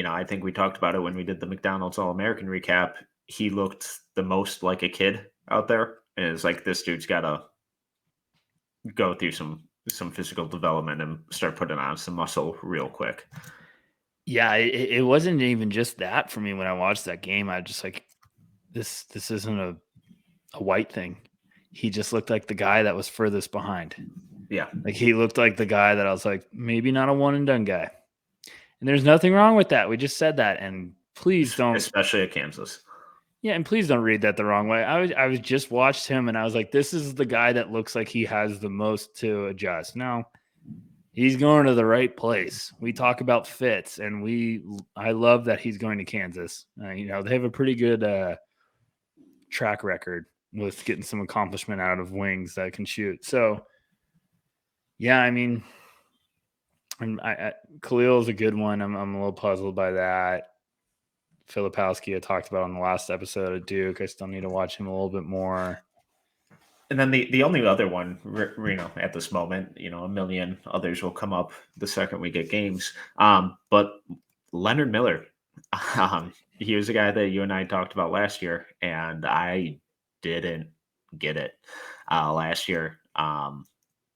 I think we talked about it when we did the McDonald's All-American recap. He looked the most like a kid out there, and it's like, this dude's got to go through some physical development and start putting on some muscle real quick. Yeah, it wasn't even just that for me when I watched that game. I just like, this isn't a white thing. He just looked like the guy that was furthest behind. Yeah. Like, he looked like the guy that I was like, maybe not a one and done guy. And there's nothing wrong with that. We just said that. And please don't. Especially at Kansas. Yeah, and please don't read that the wrong way. I was just watched him and I was like, this is the guy that looks like he has the most to adjust. No, he's going to the right place. We talk about fits, and I love that he's going to Kansas. They have a pretty good track record with getting some accomplishment out of wings that can shoot. So, yeah, I mean, Khalil is a good one. I'm a little puzzled by that. Filipowski I talked about on the last episode of Duke. I still need to watch him a little bit more. And then the only other one, at this moment, a million others will come up the second we get games. But Leonard Miller, he was a guy that you and I talked about last year, and I didn't get it last year. And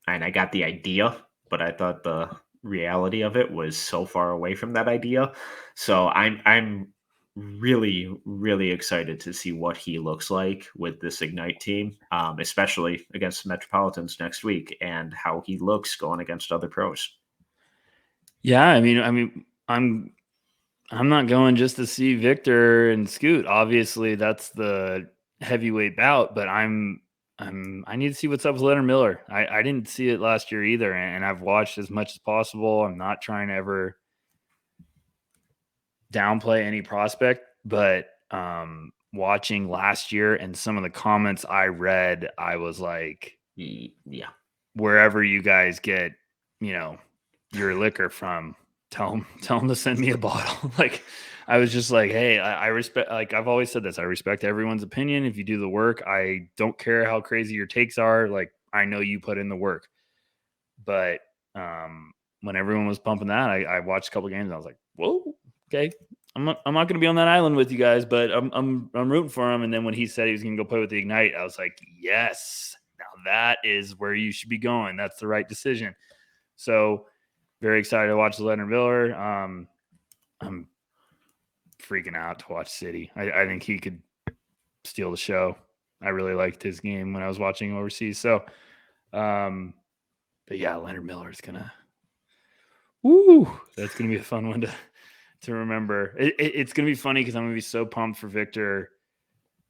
I got the idea, but I thought the reality of it was so far away from that idea. So I'm really, really excited to see what he looks like with this Ignite team, especially against the Metropolitans next week, and how he looks going against other pros. Yeah, I mean, I'm not going just to see Victor and Scoot. Obviously, that's the heavyweight bout, but I need to see what's up with Leonard Miller. I didn't see it last year either, and I've watched as much as possible. I'm not trying to ever downplay any prospect, but watching last year and some of the comments I read, I was like, yeah, wherever you guys get, your liquor from, tell them to send me a bottle. Like, I was just like, hey, I respect, like I've always said this, I respect everyone's opinion. If you do the work, I don't care how crazy your takes are. Like, I know you put in the work. But when everyone was pumping that, I watched a couple games and I was like, whoa, okay. I'm not going to be on that island with you guys, but I'm rooting for him. And then when he said he was going to go play with the Ignite, I was like, yes, now that is where you should be going. That's the right decision. So very excited to watch Leonard Miller. I'm freaking out to watch City. I think he could steal the show. I really liked his game when I was watching overseas. So, but yeah, Leonard Miller is gonna. That's gonna be a fun one to remember. It's gonna be funny because I'm gonna be so pumped for Victor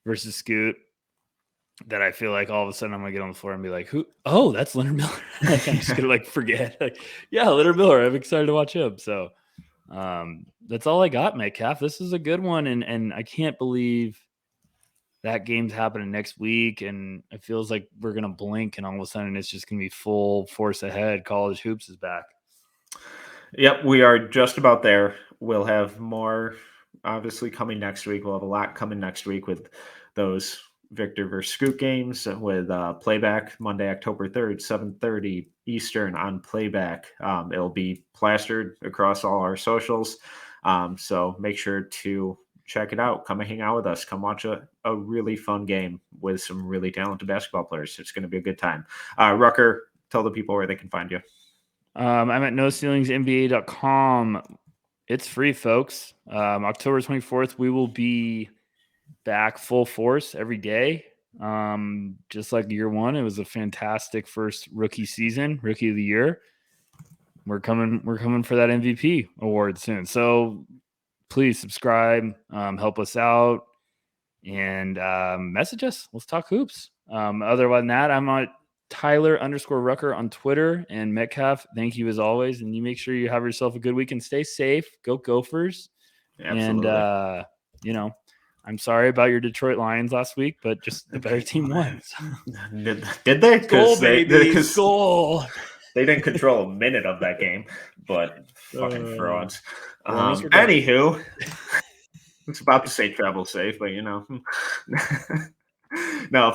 versus Scoot that I feel like all of a sudden I'm gonna get on the floor and be like, "Who? Oh, that's Leonard Miller." Like, I'm just gonna forget. Like, yeah, Leonard Miller. I'm excited to watch him. So, that's all I got, Metcalf. This is a good one, and I can't believe that game's happening next week, and it feels like we're gonna blink, and all of a sudden it's just gonna be full force ahead. College hoops is back. Yep, we are just about there. We'll have more obviously coming next week. We'll have a lot coming next week with those Victor versus Scoot games with playback Monday, October 3rd, 7:30 Eastern on playback. It'll be plastered across all our socials. So make sure to check it out. Come and hang out with us. Come watch a really fun game with some really talented basketball players. It's going to be a good time. Rucker, tell the people where they can find you. I'm at noceilingsnba.com. It's free, folks. October 24th, we will be back full force every day. Just like year one, it was a fantastic first rookie season, rookie of the year. We're coming for that MVP award soon. So please subscribe, help us out, and message us. Let's talk hoops. Other than that, I'm at Tyler_Rucker on Twitter, and Metcalf, thank you as always. And you make sure you have yourself a good week and stay safe. Go Gophers. Absolutely. And, I'm sorry about your Detroit Lions last week, but just the better team won. So. Did they? Goal, baby. Goal. They didn't control a minute of that game, but fucking frauds. Anywho, it's about to say travel safe, but no,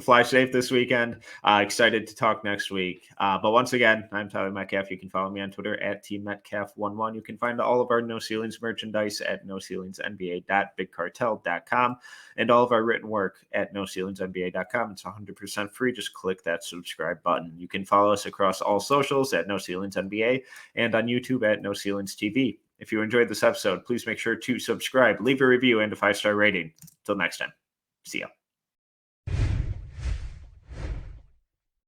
fly safe this weekend. Excited to talk next week. But once again, I'm Tyler Metcalf. You can follow me on Twitter at TMetcalf11. You can find all of our No Ceilings merchandise at noceilingsnba.bigcartel.com and all of our written work at noceilingsnba.com. It's 100% free. Just click that subscribe button. You can follow us across all socials at No Ceilings NBA and on YouTube at No Ceilings TV. If you enjoyed this episode, please make sure to subscribe, leave a review, and a 5-star rating. Until next time, see ya.